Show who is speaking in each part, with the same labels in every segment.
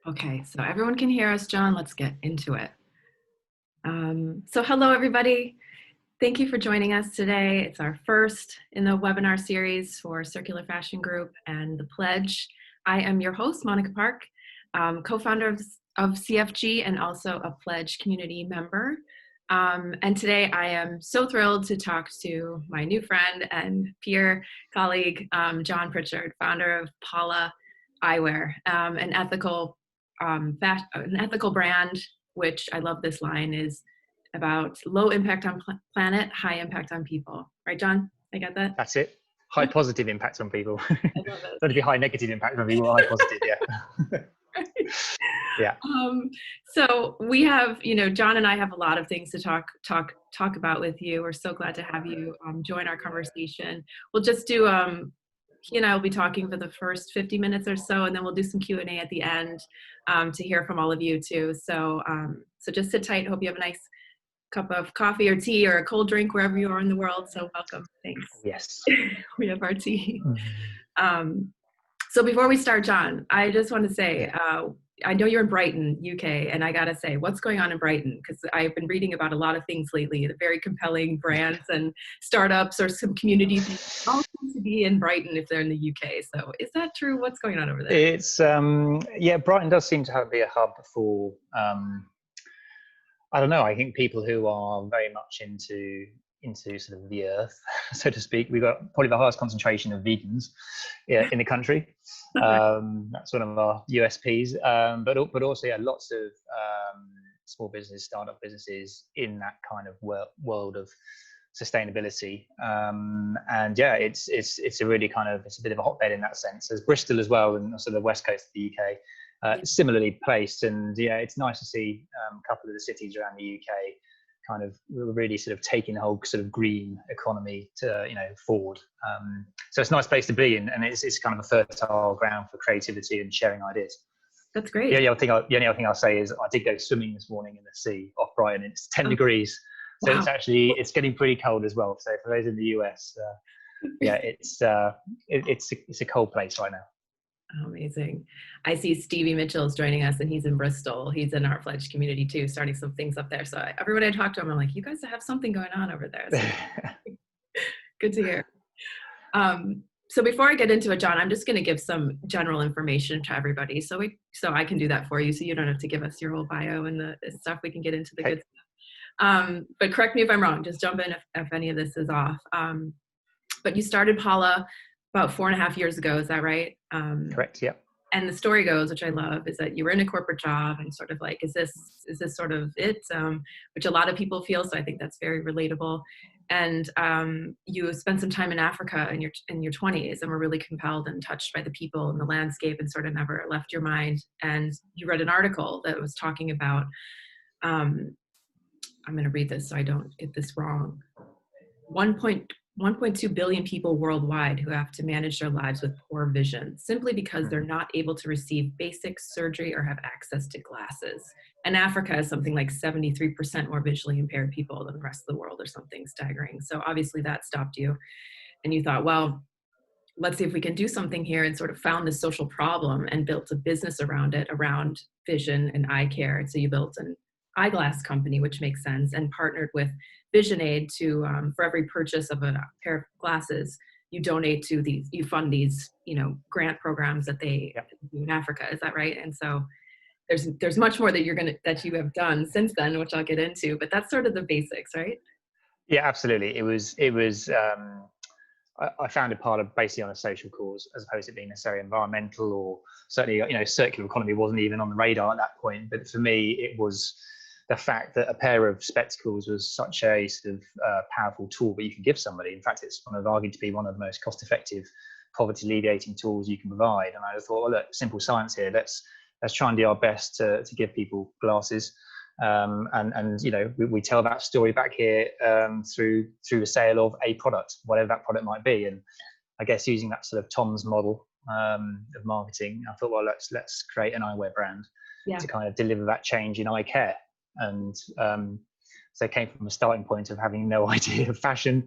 Speaker 1: Okay, so everyone can hear us, John. Let's get into it. So hello, everybody. Thank you for joining us today. It's our first in the webinar series for Circular Fashion Group and the Pledge. I am your host, Monica Park, co-founder of CFG and also a Pledge community member. And today I am so thrilled to talk to my new friend and peer colleague, John Pritchard, founder of Paula Eyewear, an ethical brand, which I love this line, is about low impact on planet, high impact on people. Right, John? I got that?
Speaker 2: That's it. High positive impact on people.
Speaker 1: I love it.
Speaker 2: Don't be high negative impact on people, high positive, yeah. Yeah.
Speaker 1: So we have, John and I have a lot of things to talk about with you. We're so glad to have you join our conversation. We'll just do he and I will be talking for the first 50 minutes or so, and then we'll do some Q&A at the end to hear from all of you too. So just sit tight. Hope you have a nice cup of coffee or tea or a cold drink wherever you are in the world. So welcome. Thanks.
Speaker 2: Yes.
Speaker 1: We have our tea. So before we start, John, I just want to say, I know you're in Brighton, UK, and I got to say, what's going on in Brighton? Because I've been reading about a lot of things lately, the very compelling brands and startups or some community things all seem to be in Brighton if they're in the UK. So is that true? What's going on over there?
Speaker 2: It's, yeah, Brighton does seem to be a hub for, I don't know, I think people who are very much into sort of the earth, so to speak. We've got probably the highest concentration of vegans in the country. That's one of our USPs. But also, yeah, lots of small business, startup businesses in that kind of world of sustainability. And yeah, it's a really it's a bit of a hotbed in that sense. There's Bristol as well, and also the west coast of the UK. Similarly placed, and yeah, it's nice to see a couple of the cities around the UK kind of really sort of taking the whole sort of green economy to forward. So it's a nice place to be in, and it's kind of a fertile ground for creativity and sharing ideas.
Speaker 1: That's great.
Speaker 2: The only other thing I'll say is I did go swimming this morning in the sea off Brighton. It's 10 degrees, so wow. It's getting pretty cold as well. So for those in the US, yeah, it's a cold place right now.
Speaker 1: Amazing. I see Stevie Mitchell is joining us, and he's in Bristol. He's in our Pledge community too, starting some things up there. So everyone I talk to, I'm like, you guys have something going on over there. So good to hear. So before I get into it, John, I'm just going to give some general information to everybody. So I can do that for you, so you don't have to give us your whole bio and the stuff. We can get into the good stuff. But correct me if I'm wrong. Just jump in if any of this is off. But you started Paula about 4.5 years ago, is that right?
Speaker 2: Correct, yeah.
Speaker 1: And the story goes, which I love, is that you were in a corporate job and sort of like, is this sort of it? Which a lot of people feel, so I think that's very relatable. And you spent some time in Africa in your 20s and were really compelled and touched by the people and the landscape and sort of never left your mind. And you read an article that was talking about, I'm going to read this so I don't get this wrong. 1.2 billion people worldwide who have to manage their lives with poor vision simply because they're not able to receive basic surgery or have access to glasses. And Africa has something like 73% more visually impaired people than the rest of the world, or something staggering. So obviously that stopped you. And you thought, well, let's see if we can do something here, and sort of found this social problem and built a business around it, around vision and eye care. And so you built an eyeglass company, which makes sense, and partnered with Vision Aid to, for every purchase of a pair of glasses, you donate to these, you fund these, grant programs that they do in Africa. Is that right? And so there's much more that you have done since then, which I'll get into, but that's sort of the basics, right?
Speaker 2: Yeah, absolutely. It was, I founded Paula basically on a social cause, as opposed to being necessarily environmental, or certainly, circular economy wasn't even on the radar at that point. But for me, it was the fact that a pair of spectacles was such a sort of powerful tool that you can give somebody. In fact, it's argued to be one of the most cost-effective poverty alleviating tools you can provide. And I just thought, well, look, simple science here. Let's try and do our best to give people glasses. And we tell that story back here through the sale of a product, whatever that product might be. And I guess using that sort of Tom's model of marketing, I thought, well, let's create an eyewear brand to kind of deliver that change in eye care. And so it came from a starting point of having no idea of fashion,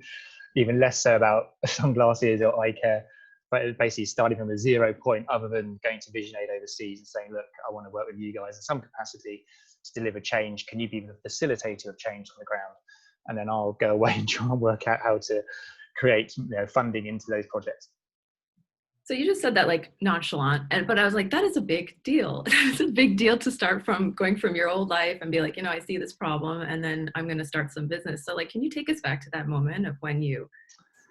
Speaker 2: even less so about sunglasses or eye care. but basically starting from a 0 point, other than going to Vision Aid overseas and saying, look, I want to work with you guys in some capacity to deliver change. Can you be the facilitator of change on the ground? And then I'll go away and try and work out how to create, funding into those projects.
Speaker 1: So you just said that like nonchalant, but I was like, that is a big deal. It's a big deal to start from going from your old life and be like, I see this problem and then I'm going to start some business. So like, can you take us back to that moment of when you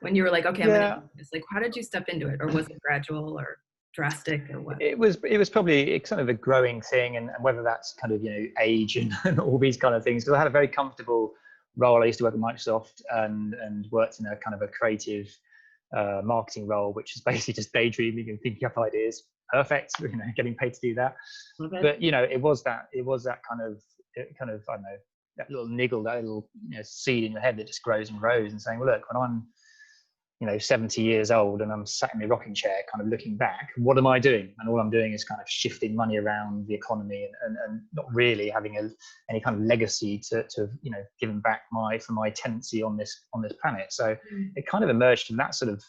Speaker 1: were like, okay, I'm going to do this? Like, how did you step into it? Or was it gradual or drastic or what?
Speaker 2: It was probably kind of a growing thing, and whether that's kind of, age and all these kind of things. Because I had a very comfortable role. I used to work at Microsoft and worked in a kind of a creative marketing role, which is basically just daydreaming and thinking up ideas. Perfect, getting paid to do that. Okay. But it was that kind of I don't know, that little niggle, that little seed in your head that just grows and grows, and saying, well, look, when I'm 70 years old and I'm sat in my rocking chair, kind of looking back, what am I doing? And all I'm doing is kind of shifting money around the economy and not really having any kind of legacy to giving back for my tenancy on this planet. So it kind of emerged from that sort of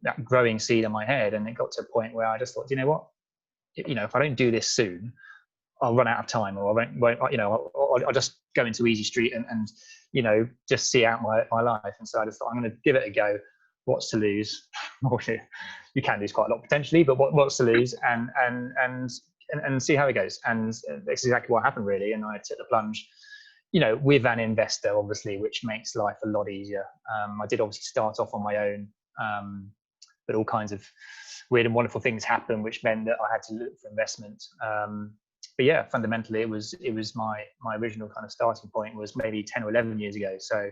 Speaker 2: that growing seed in my head, and it got to a point where I just thought, you know what, if I don't do this soon, I'll run out of time, or I won't, I'll just go into Easy Street and just see out my life. And so I just thought, I'm going to give it a go. What's to lose? You can lose quite a lot potentially, but what's to lose? And see how it goes. And that's exactly what happened, really. And I took the plunge, with an investor, obviously, which makes life a lot easier. I did obviously start off on my own, but all kinds of weird and wonderful things happened, which meant that I had to look for investment. But yeah, fundamentally, it was my original kind of starting point was maybe 10 or 11 years ago. So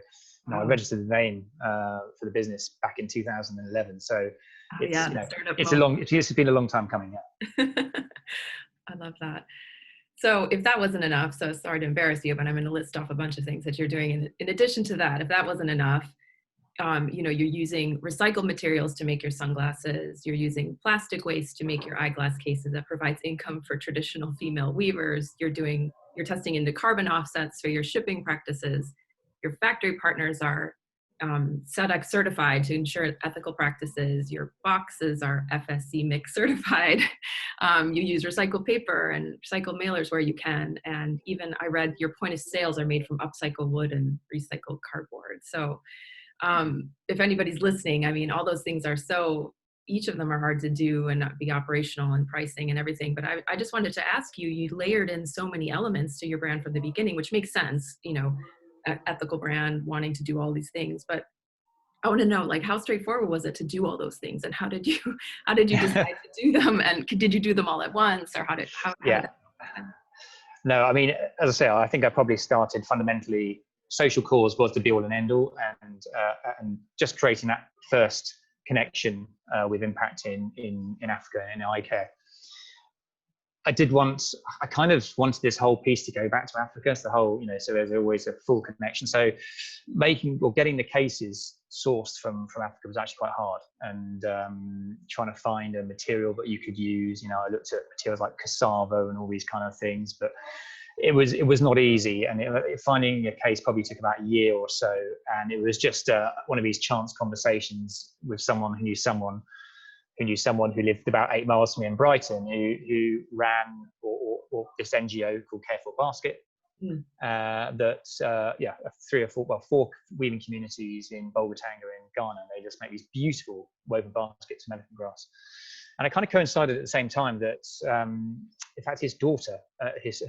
Speaker 2: I registered the name for the business back in 2011. So it's been a long time coming. Yeah.
Speaker 1: I love that. So if that wasn't enough, so sorry to embarrass you, but I'm going to list off a bunch of things that you're doing. In addition to that, if that wasn't enough, you're using recycled materials to make your sunglasses. You're using plastic waste to make your eyeglass cases that provides income for traditional female weavers. You're testing into carbon offsets for your shipping practices. Your factory partners are SEDEX certified to ensure ethical practices. Your boxes are FSC mix certified. You use recycled paper and recycled mailers where you can. And even I read your point of sales are made from upcycled wood and recycled cardboard. So if anybody's listening, I mean, all those things are each of them are hard to do and not be operational and pricing and everything. But I just wanted to ask you, you layered in so many elements to your brand from the beginning, which makes sense, ethical brand, wanting to do all these things. But I want to know, like, how straightforward was it to do all those things? And how did you decide to do them? And did you do them all at once, or how did that happen?
Speaker 2: No, I mean, as I say, I think I probably started fundamentally. Social cause was the be all and end all, and just creating that first connection with impact in Africa and in eyecare. I kind of wanted this whole piece to go back to Africa. So the whole, so there's always a full connection. So getting the cases sourced from Africa was actually quite hard, and trying to find a material that you could use. I looked at materials like cassava and all these kind of things, but it was not easy, and finding a case probably took about a year or so. And it was just one of these chance conversations with someone who knew someone who lived about 8 miles from me in Brighton, who ran or this NGO called Care for Basket. Four weaving communities in Bolgatanga in Ghana. They just make these beautiful woven baskets from elephant grass. And it kind of coincided at the same time that, in fact, his daughter,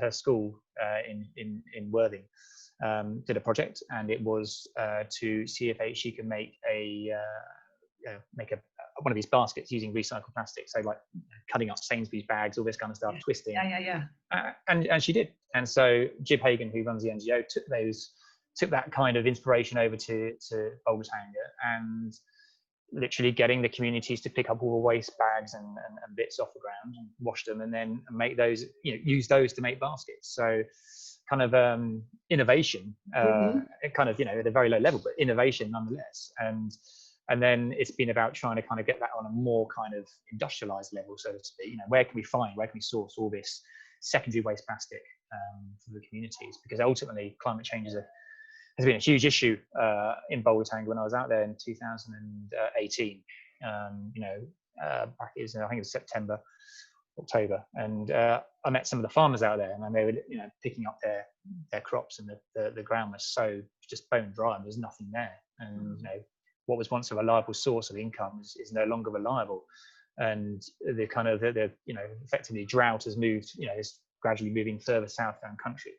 Speaker 2: her school in Worthing, did a project, and it was to see if she could make one of these baskets using recycled plastic. So like cutting up Sainsbury's bags, all this kind of stuff, twisting. And she did. And so Jib Hagan, who runs the NGO, took that kind of inspiration over to Bolgatanga, and literally getting the communities to pick up all the waste bags and bits off the ground and wash them, and then make those, use those to make baskets. So kind of innovation, kind of, at a very low level, but innovation nonetheless. And then it's been about trying to kind of get that on a more kind of industrialized level, so to speak. Where can we source all this secondary waste plastic for the communities? Because ultimately climate change has been a huge issue in Bolgatanga when I was out there in 2018. back I think it was September, October, and I met some of the farmers out there, and they were picking up their crops, and the ground was so just bone dry, and there's nothing there, and what was once a reliable source of income is no longer reliable, and the kind of effectively drought has moved, is gradually moving further south down country.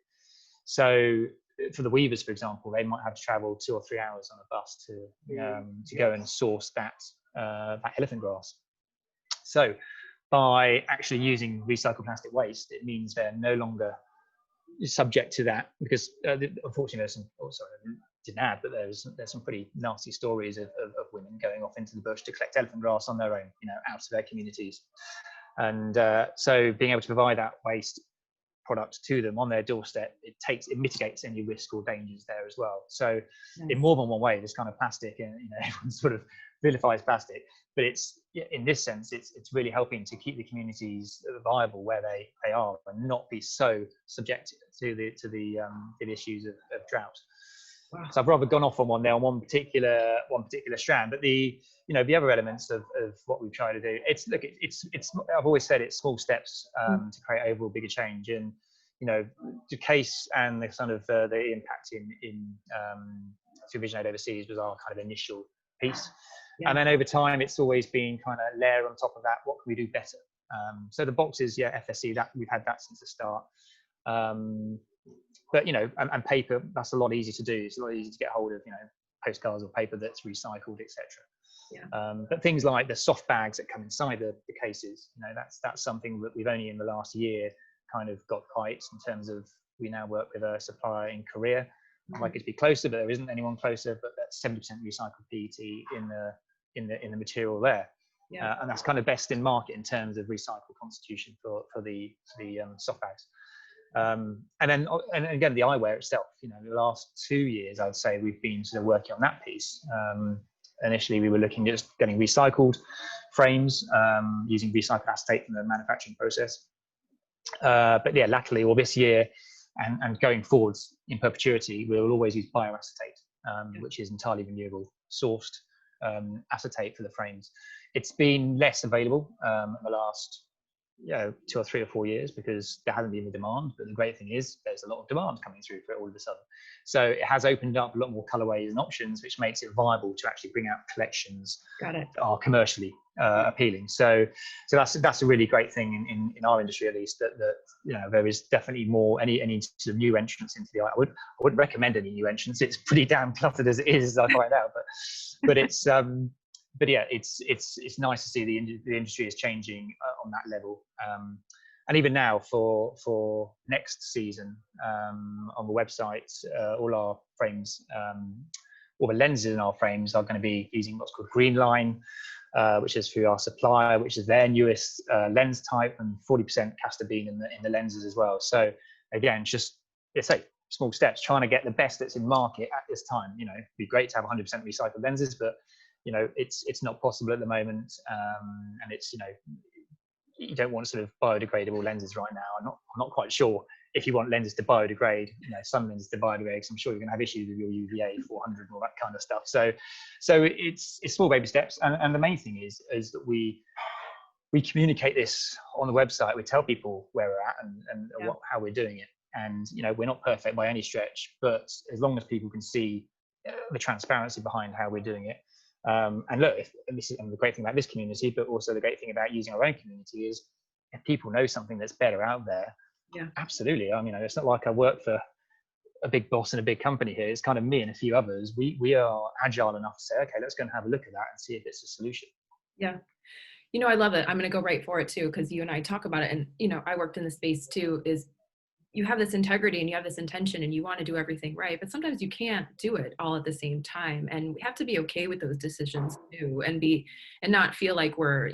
Speaker 2: So for the weavers, for example, they might have to travel 2 or 3 hours on a bus to go and source that elephant grass. So by actually using recycled plastic waste, it means they're no longer subject to that, because unfortunately there's some, I didn't add, but there's some pretty nasty stories of women going off into the bush to collect elephant grass on their own, out of their communities. And so being able to provide that waste product to them on their doorstep, it mitigates any risk or dangers there as well. So in more than one way, this kind of plastic, and everyone sort of vilifies plastic, but it's in this sense, it's really helping to keep the communities viable where they are, and not be so subjected to the issues of drought. Wow. So I've rather gone off on one particular strand, but the other elements of what we try to do, it's I've always said it's small steps to create overall bigger change, and the case and the sort of the impact in supervision aid overseas was our kind of initial piece, and then over time it's always been kind of layer on top of that, what can we do better. So the boxes, FSC, that we've had that since the start. But and paper, that's a lot easier to do. It's a lot easier to get hold of, postcards or paper that's recycled, etc. But things like the soft bags that come inside the cases, that's something that we've only in the last year kind of got right, in terms of, we now work with a supplier in Korea. I'd like it to be closer, but there isn't anyone closer. But that's 70% recycled PET in the material there. And that's kind of best in market in terms of recycled constitution for the soft bags. And again, the eyewear itself, the last 2 years, I'd say we've been sort of working on that piece. Initially, we were looking at just getting recycled frames, using recycled acetate from the manufacturing process. But latterly, or this year, and going forwards in perpetuity, we'll always use bioacetate, which is entirely renewable sourced acetate for the frames. It's been less available in the last 2 or 3 or 4 years, because there hasn't been the demand. But the great thing is there's a lot of demand coming through for it all of a sudden. So it has opened up a lot more colorways and options, which makes it viable to actually bring out collections that are commercially appealing. So that's a really great thing in our industry, at least, that there is definitely more any sort of new entrants into the eye. I wouldn't recommend any new entrants. It's pretty damn cluttered as it is, as I find out. But it's it's nice to see the industry is changing on that level. And even now for next season, on the website, all our frames, all the lenses in our frames are going to be using what's called Green Line, which is through our supplier, which is their newest lens type, and 40% castor bean in the lenses as well. So again, just small steps, trying to get the best that's in market at this time. It'd be great to have 100% recycled lenses, but it's not possible at the moment, and it's you don't want sort of biodegradable lenses right now. I'm not quite sure if you want lenses to biodegrade. Some lenses to biodegrade, because I'm sure you're going to have issues with your UVA 400 and all that kind of stuff. So it's small baby steps, and the main thing is that we communicate this on the website. We tell people where we're at and how we're doing it. And we're not perfect by any stretch, but as long as people can see the transparency behind how we're doing it. And look, and the great thing about this community, but also the great thing about using our own community, is if people know something that's better out there, absolutely. I mean, it's not like I work for a big boss in a big company here. It's kind of me and a few others. We are agile enough to say, okay, let's go and have a look at that and see if it's a solution.
Speaker 1: Yeah. I love it. I'm going to go right for it too, because you and I talk about it, and I worked in the space too, is you have this integrity and you have this intention and you want to do everything right, but sometimes you can't do it all at the same time. And we have to be okay with those decisions too, and not feel like we're,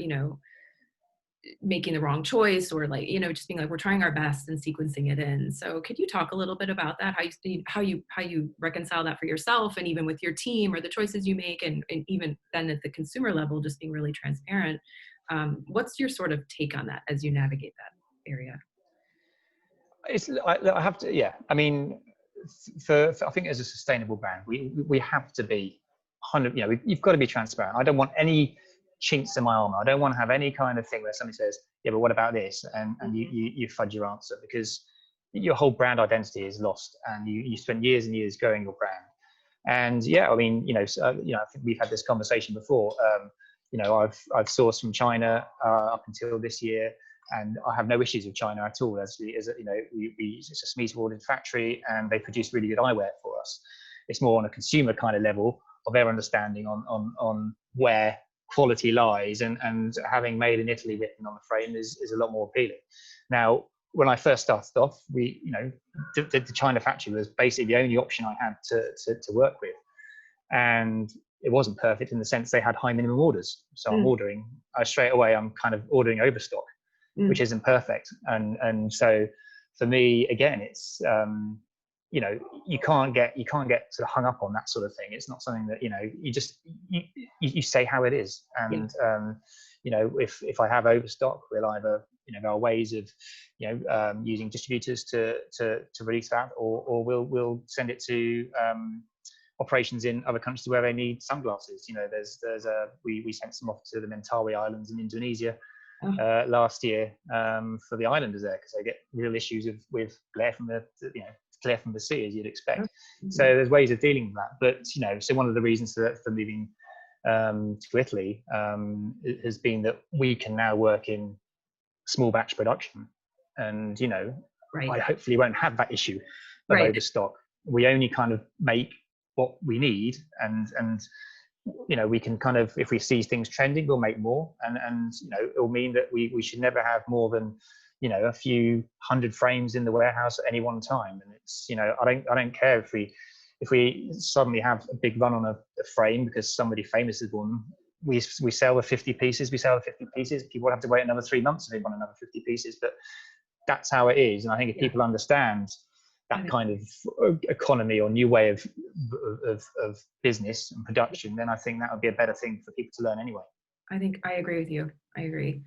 Speaker 1: making the wrong choice, or like, just being like, we're trying our best and sequencing it in. So could you talk a little bit about that? How you reconcile that for yourself, and even with your team, or the choices you make, and even then at the consumer level, just being really transparent. What's your sort of take on that as you navigate that area?
Speaker 2: I have to, I mean, for I think as a sustainable brand, we have to be 100. You've got to be transparent. I don't want any chinks in my armor. I don't want to have any kind of thing where somebody says, yeah, but what about this? And you fudge your answer, because your whole brand identity is lost, and you spent years and years growing your brand. And yeah, I mean, I think we've had this conversation before. I've sourced from China up until this year, and I have no issues with China at all. It's a SME awarded factory, and they produce really good eyewear for us. It's more on a consumer kind of level of their understanding on where quality lies, and having made in Italy written on the frame is a lot more appealing. Now, when I first started off, the China factory was basically the only option I had to work with, and it wasn't perfect in the sense they had high minimum orders. So I'm ordering straight away. I'm kind of ordering overstock, which isn't perfect, and so for me, again, it's you can't get sort of hung up on that sort of thing. It's not something that you say how it is, and if I have overstock, we'll either there are ways of using distributors to release that, or we'll send it to operations in other countries where they need sunglasses. We sent some off to the Mentawai Islands in Indonesia last year for the islanders there, because they get real issues with glare from the sea, as you'd expect. So there's ways of dealing with that. But so one of the reasons for moving to Italy has been that we can now work in small batch production, and I hopefully won't have that issue of overstock. We only kind of make what we need, and we can kind of, if we see things trending, we'll make more, and it'll mean that we should never have more than a few hundred frames in the warehouse at any one time. And it's I don't care if we suddenly have a big run on a frame because somebody famous is one. We sell the 50 pieces. People have to wait another 3 months if they want another 50 pieces. But that's how it is. And I think if people understand that kind of economy or new way of business and production, then I think that would be a better thing for people to learn anyway.
Speaker 1: I think I agree with you. I agree.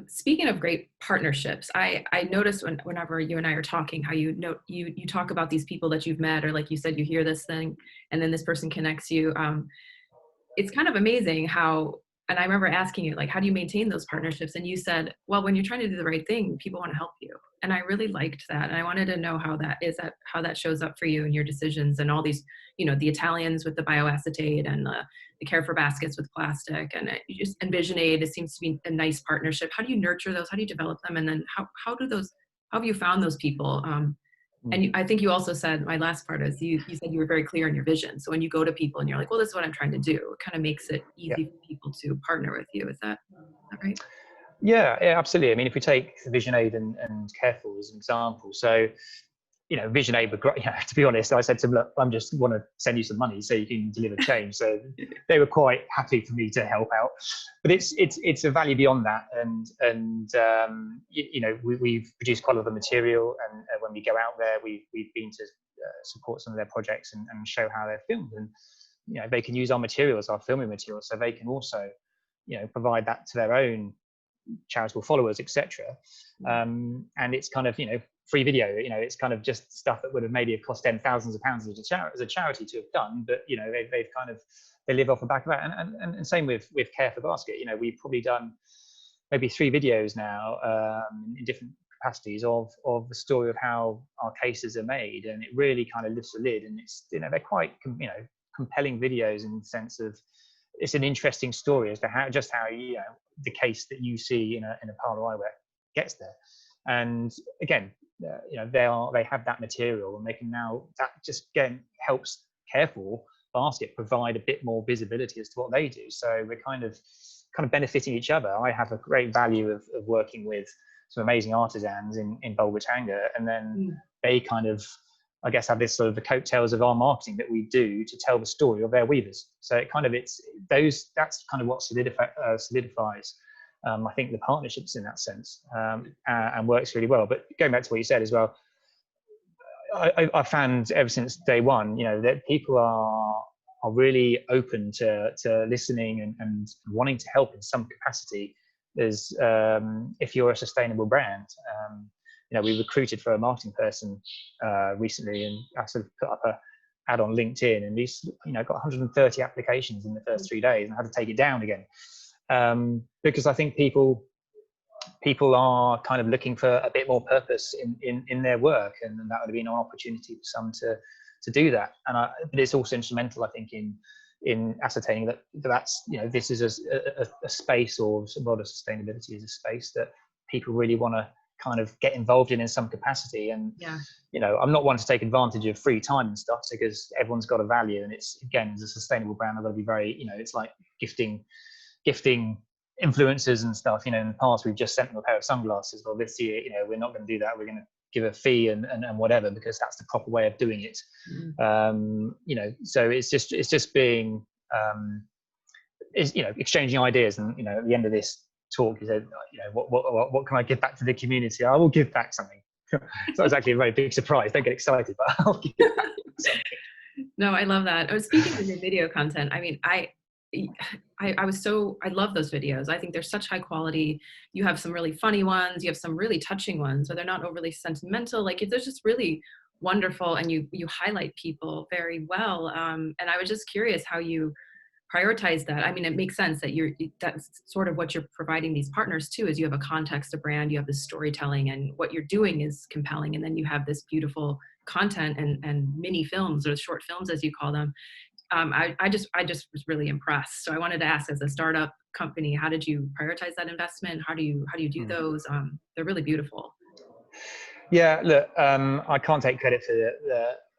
Speaker 1: Speaking of great partnerships, I noticed whenever you and I are talking, how you talk about these people that you've met, or like you said, you hear this thing and then this person connects you. It's kind of amazing how, and I remember asking you, like, how do you maintain those partnerships? And you said, well, when you're trying to do the right thing, people want to help you. And I really liked that. And I wanted to know how that shows up for you in your decisions, and all these, the Italians with the bioacetate, and the Care for Baskets with plastic, and Envision Aid. It seems to be a nice partnership. How do you nurture those? How do you develop them? And then how have you found those people? And I think you also said, my last part is you said you were very clear on your vision. So when you go to people and you're like, well, this is what I'm trying to do, it kind of makes it easy for people to partner with you. Is that right?
Speaker 2: Yeah, absolutely. I mean, if we take Vision Aid and Careful as an example, so Vision Aid were great. To be honest, I said to them, look, I just want to send you some money so you can deliver change. So they were quite happy for me to help out. But it's a value beyond that, and we've produced quite a lot of material, and when we go out there, we've been to support some of their projects and show how they're filmed, and they can use our materials, our filming materials, so they can also provide that to their own charitable followers, etc. And it's kind of free video. It's kind of just stuff that would have maybe cost them thousands of pounds as a charity to have done, but they've kind of, they live off the back of that. And same with Care for Basket. We've probably done maybe 3 videos now in different capacities of the story of how our cases are made, and it really kind of lifts the lid. And it's they're quite compelling videos in the sense of, it's an interesting story as to how the case that you see in a pile of eyewear gets there. And again, they have that material, and they can now, that just again helps Careful Basket provide a bit more visibility as to what they do. So we're kind of benefiting each other. I have a great value of working with some amazing artisans in Bulgatanga, and then they kind of, I guess, have this sort of the coattails of our marketing that we do to tell the story of their weavers. So that's kind of what solidifies I think the partnerships in that sense, and works really well. But going back to what you said as well, I found ever since day one, that people are really open to listening and wanting to help in some capacity. There's if you're a sustainable brand. We recruited for a marketing person recently, and I sort of put up a ad on LinkedIn, and these got 130 applications in the first 3 days, and I had to take it down again. because I think people are kind of looking for a bit more purpose in their work, and that would have been an opportunity for some to do that. But it's also instrumental, I think, in ascertaining that's, you know, this is a space, or a lot of sustainability is a space that people really want to kind of get involved in some capacity. And
Speaker 1: yeah,
Speaker 2: you know, I'm not one to take advantage of free time and stuff, because everyone's got a value, and it's, again, as a sustainable brand, I've got to be very, you know, it's like gifting influencers and stuff. You know, in the past we've just sent them a pair of sunglasses. Well, this year, you know, we're not going to do that. We're going to give a fee and whatever, because that's the proper way of doing it. You know, so it's just being you know, exchanging ideas. And you know, at the end of this talk, you said, you know, what can I give back to the community? I will give back something. It's not exactly a very big surprise, don't get excited, but I'll give back something.
Speaker 1: No, I love that. Oh, speaking of your video content, I mean, I love those videos. I think they're such high quality. You have some really funny ones, you have some really touching ones, but they're not overly sentimental. Like, they're just really wonderful, and you highlight people very well. And I was just curious how you prioritize that. I mean, it makes sense that that's sort of what you're providing these partners too, is you have a context, a brand, you have this storytelling, and what you're doing is compelling. And then you have this beautiful content and mini films, or short films as you call them. I just was really impressed. So I wanted to ask, as a startup company, how did you prioritize that investment? How do you do those? They're really beautiful.
Speaker 2: Yeah, look, I can't take credit for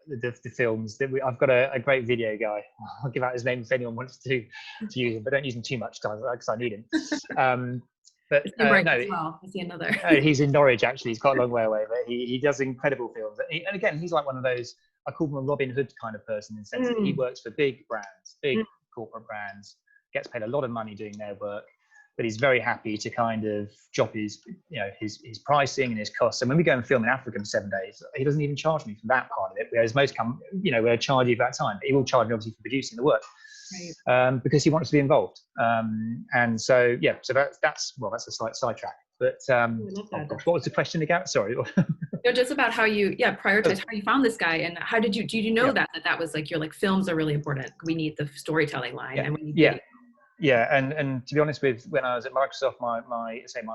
Speaker 2: the films. I've got a great video guy. I'll give out his name if anyone wants to use him, but don't use him too much, because I need him. But no,
Speaker 1: as well. I see another.
Speaker 2: He's in Norwich, actually. He's quite a long way away, but he does incredible films. And again, he's like one of those, I call him a Robin Hood kind of person, in the sense that he works for big brands, big corporate brands, gets paid a lot of money doing their work, but he's very happy to kind of drop his, you know, his pricing and his costs. And when we go and film in Africa for 7 days, he doesn't even charge me for that part of it. Whereas most you know, we'll charge you for that time, but he will charge me obviously for producing the work. Right. Because he wants to be involved. And so, yeah, so that's a slight sidetrack. But what was the question again? Sorry.
Speaker 1: No, just about how you prioritize, how you found this guy, and how did you know that was like, you're like, films are really important, we need the storytelling line, and we need video.
Speaker 2: Yeah, and to be honest, when I was at Microsoft, my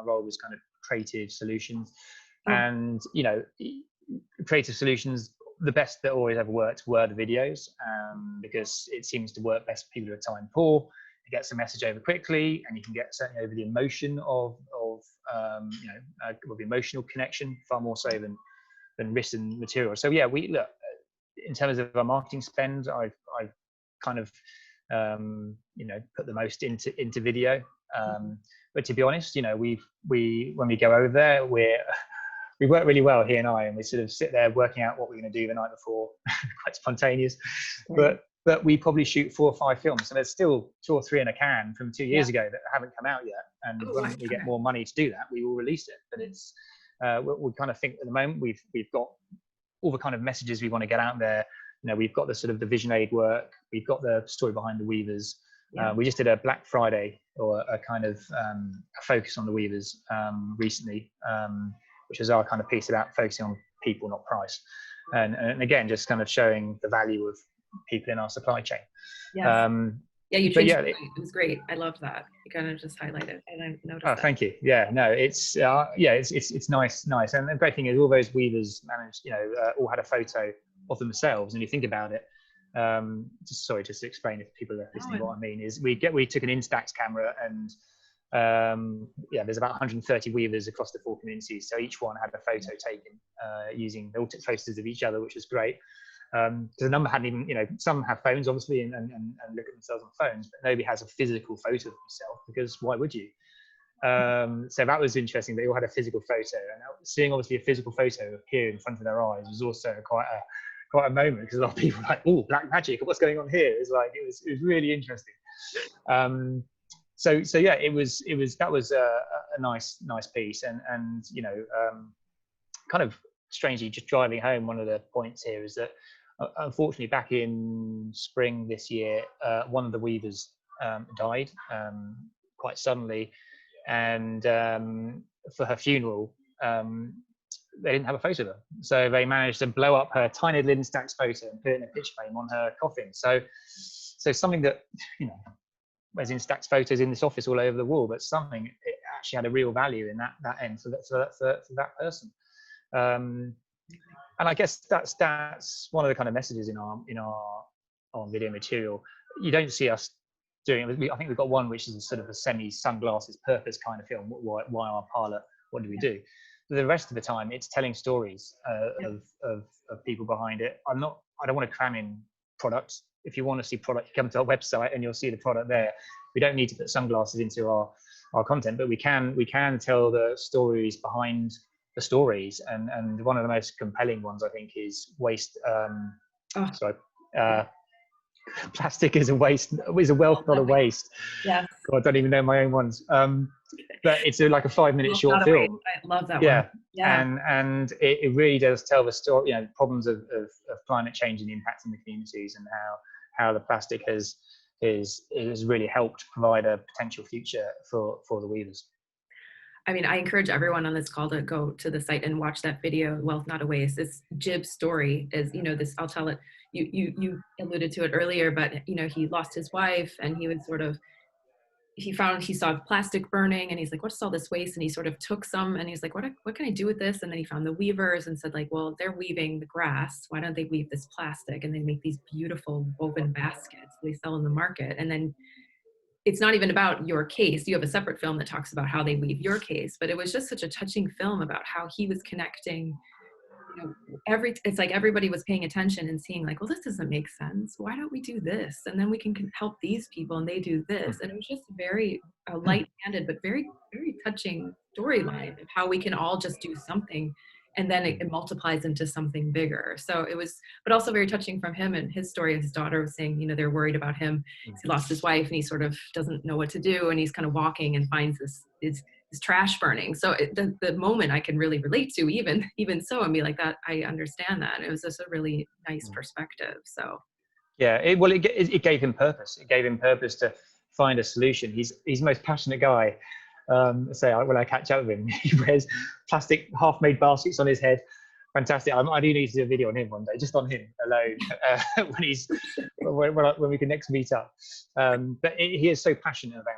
Speaker 2: role was kind of creative solutions, and you know, creative solutions, the best that always ever worked were the videos, because it seems to work best for people who are time poor. It gets the message over quickly, and you can get certainly over the emotion of you know, the emotional connection, far more so than written material. So yeah, we look, in terms of our marketing spend, I've kind of you know, put the most into video. But to be honest, you know, when we go over there, we work really well, he and I, and we sort of sit there working out what we're going to do the night before, quite spontaneous. But we probably shoot 4 or 5 films, and there's still 2 or 3 in a can from 2 years ago that haven't come out yet. And when we get more money to do that, we will release it. But it's we kind of think at the moment we've got all the kind of messages we want to get out there. You know, we've got the sort of the vision aid work, we've got the story behind the weavers. We just did a Black Friday, or a kind of a focus on the weavers recently, which is our kind of piece about focusing on people, not price. And again, just kind of showing the value of people in our supply chain.
Speaker 1: Yeah, you changed it. It was great. I loved that. You kind of just highlighted, and I noticed that.
Speaker 2: Thank you. Yeah, no, it's it's nice. And the great thing is, all those weavers managed, you know, all had a photo of themselves. And you think about it, just to explain, if people are listening, what I mean is, we took an Instax camera, and there's about 130 weavers across the 4 communities. So each one had a photo taken using, they all took photos of each other, which was great. Because the number hadn't even, you know, some have phones obviously and look at themselves on phones, but nobody has a physical photo of themselves, because why would you? So that was interesting. They all had a physical photo, and seeing obviously a physical photo appear in front of their eyes was also quite a moment, because a lot of people were like, oh, black magic, what's going on here? It was really interesting. So yeah, that was a nice piece. And you know, kind of strangely, just driving home, one of the points here is that unfortunately back in spring this year, one of the weavers died quite suddenly, and for her funeral, they didn't have a photo of her, so they managed to blow up her tiny little Instax photo and put it in a picture frame on her coffin. So something that, you know, as in stacks photos in this office all over the wall, but something it actually had a real value in that end for that person. And I guess that's one of the kind of messages in our video material. You don't see us doing it. I think we've got one which is a sort of a semi-sunglasses purpose kind of film. Why our parlour? What do we do? But the rest of the time, it's telling stories of people behind it. I don't want to cram in products. If you want to see product, you come to our website and you'll see the product there. We don't need to put sunglasses into our content, but we can tell the stories behind the stories. And one of the most compelling ones, I think, is waste. Plastic is a waste, is a wealth, not a waste.
Speaker 1: Yes.
Speaker 2: God, I don't even know my own ones. But it's like a 5-minute short film.
Speaker 1: I love that one. Yeah.
Speaker 2: And it really does tell the story, you know, problems of climate change and the impact in the communities, and how the plastic has really helped provide a potential future for the weavers.
Speaker 1: I mean, I encourage everyone on this call to go to the site and watch that video, Wealth Not a Waste. This Jib's story is, you know, this, I'll tell it, you alluded to it earlier, but, you know, he lost his wife and he was sort of, he saw plastic burning and he's like, what's all this waste? And he sort of took some and he's like, what can I do with this? And then he found the weavers and said like, well, they're weaving the grass. Why don't they weave this plastic? And they make these beautiful woven baskets they sell in the market. And then it's not even about your case. You have a separate film that talks about how they weave your case, but it was just such a touching film about how he was connecting, you know, it's like everybody was paying attention and seeing like, well, this doesn't make sense. Why don't we do this? And then we can help these people and they do this. And it was just very light-handed, but very, very touching storyline of how we can all just do something. And then it multiplies into something bigger. So it was, but also very touching from him and his story. His daughter was saying, you know, they're worried about him. He lost his wife and he sort of doesn't know what to do. And he's kind of walking and finds this trash burning. So the moment I can really relate to, even so, and be like that, I understand that. And it was just a really nice perspective. So.
Speaker 2: Yeah, it gave him purpose. It gave him purpose to find a solution. He's the most passionate guy. When I catch up with him, he wears plastic half-made baskets on his head. Fantastic. I do need to do a video on him one day, just on him alone, when we can next meet up. But he is so passionate about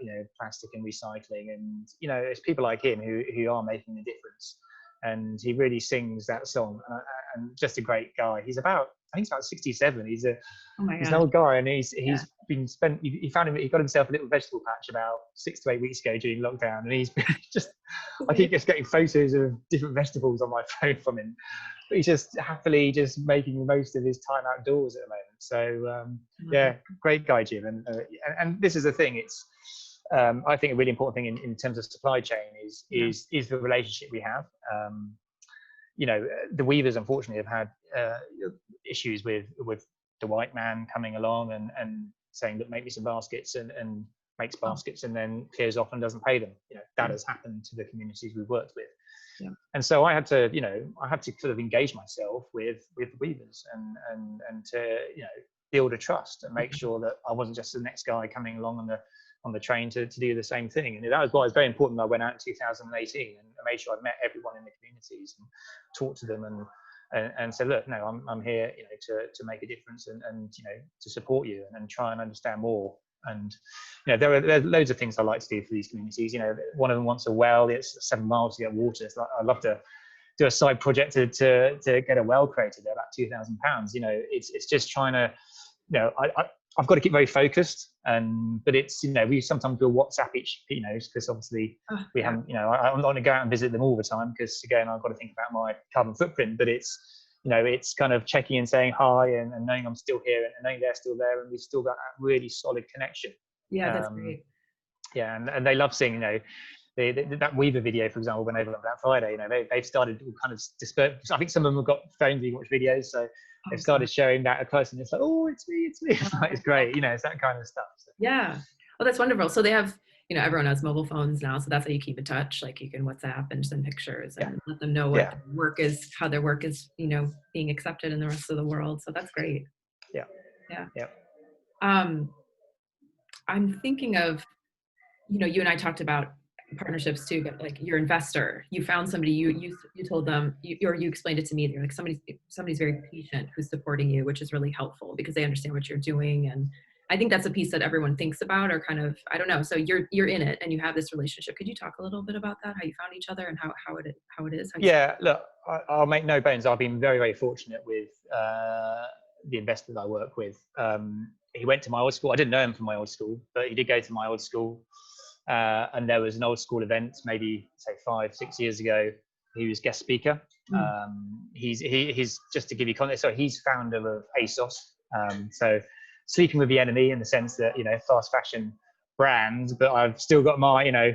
Speaker 2: you know, plastic and recycling, and you know, it's people like him who are making a difference. And he really sings that song, and just a great guy. I think he's about 67. He's an old guy, and he got himself a little vegetable patch about 6 to 8 weeks ago during lockdown, and he's been I keep just getting photos of different vegetables on my phone from him, but he's just happily just making the most of his time outdoors at the moment. So great guy, Jim. And this is the thing, it's I think a really important thing in terms of supply chain is the relationship we have. You know, the weavers unfortunately have had issues with the white man coming along and saying that make me some baskets and makes baskets and then clears off and doesn't pay them. You know, that has happened to the communities we've worked with. Yeah. And so I had to sort of engage myself with the weavers and to, you know, build a trust and make sure that I wasn't just the next guy coming along on the train to do the same thing. And that was why it was very important that I went out in 2018 and made sure I met everyone in the communities and talked to them and said, look, no, I'm here, you know, to make a difference and you know, to support you and try and understand more. And you know, there are loads of things I like to do for these communities. You know, one of them wants a well. It's 7 miles to get water. It's like, I'd love to do a side project to get a well created. They're about £2,000. You know, it's just trying to, you know, I've got to keep very focused, but it's, you know, we sometimes do a WhatsApp each, you know, because obviously we haven't, you know, I'm not going to go out and visit them all the time because again, I've got to think about my carbon footprint, but it's, you know, it's kind of checking and saying hi and knowing I'm still here and knowing they're still there and we've still got that really solid connection.
Speaker 1: Yeah, that's great.
Speaker 2: Yeah, and they love seeing, you know, that Weaver video, for example, went over on Black Friday. You know, they've started kind of disperse. I think some of them have got phones who watch videos, so they've started sharing that at close, and it's like, oh, it's me. It's great, you know, it's that kind of stuff. So.
Speaker 1: Yeah, well, that's wonderful. So they have, you know, everyone has mobile phones now, so that's how you keep in touch. Like you can WhatsApp and send pictures and let them know what their work is, how their work is, you know, being accepted in the rest of the world. So that's great. Yeah. I'm thinking of, you know, you and I talked about partnerships too, but like your investor, you found somebody, you told them, or you explained it to me, they're like somebody's very patient who's supporting you, which is really helpful because they understand what you're doing. And I think that's a piece that everyone thinks about, or kind of, I don't know. So you're in it and you have this relationship. Could you talk a little bit about that? How you found each other and how it is? How you
Speaker 2: Yeah, look, I'll make no bones. I've been very, very fortunate with the investor that I work with. He went to my old school. I didn't know him from my old school, but he did go to my old school. And there was an old school event, maybe say 5-6 years ago. He was guest speaker. He's just to give you context. So he's founder of ASOS. So sleeping with the enemy in the sense that, you know, fast fashion brand, but I've still got my, you know,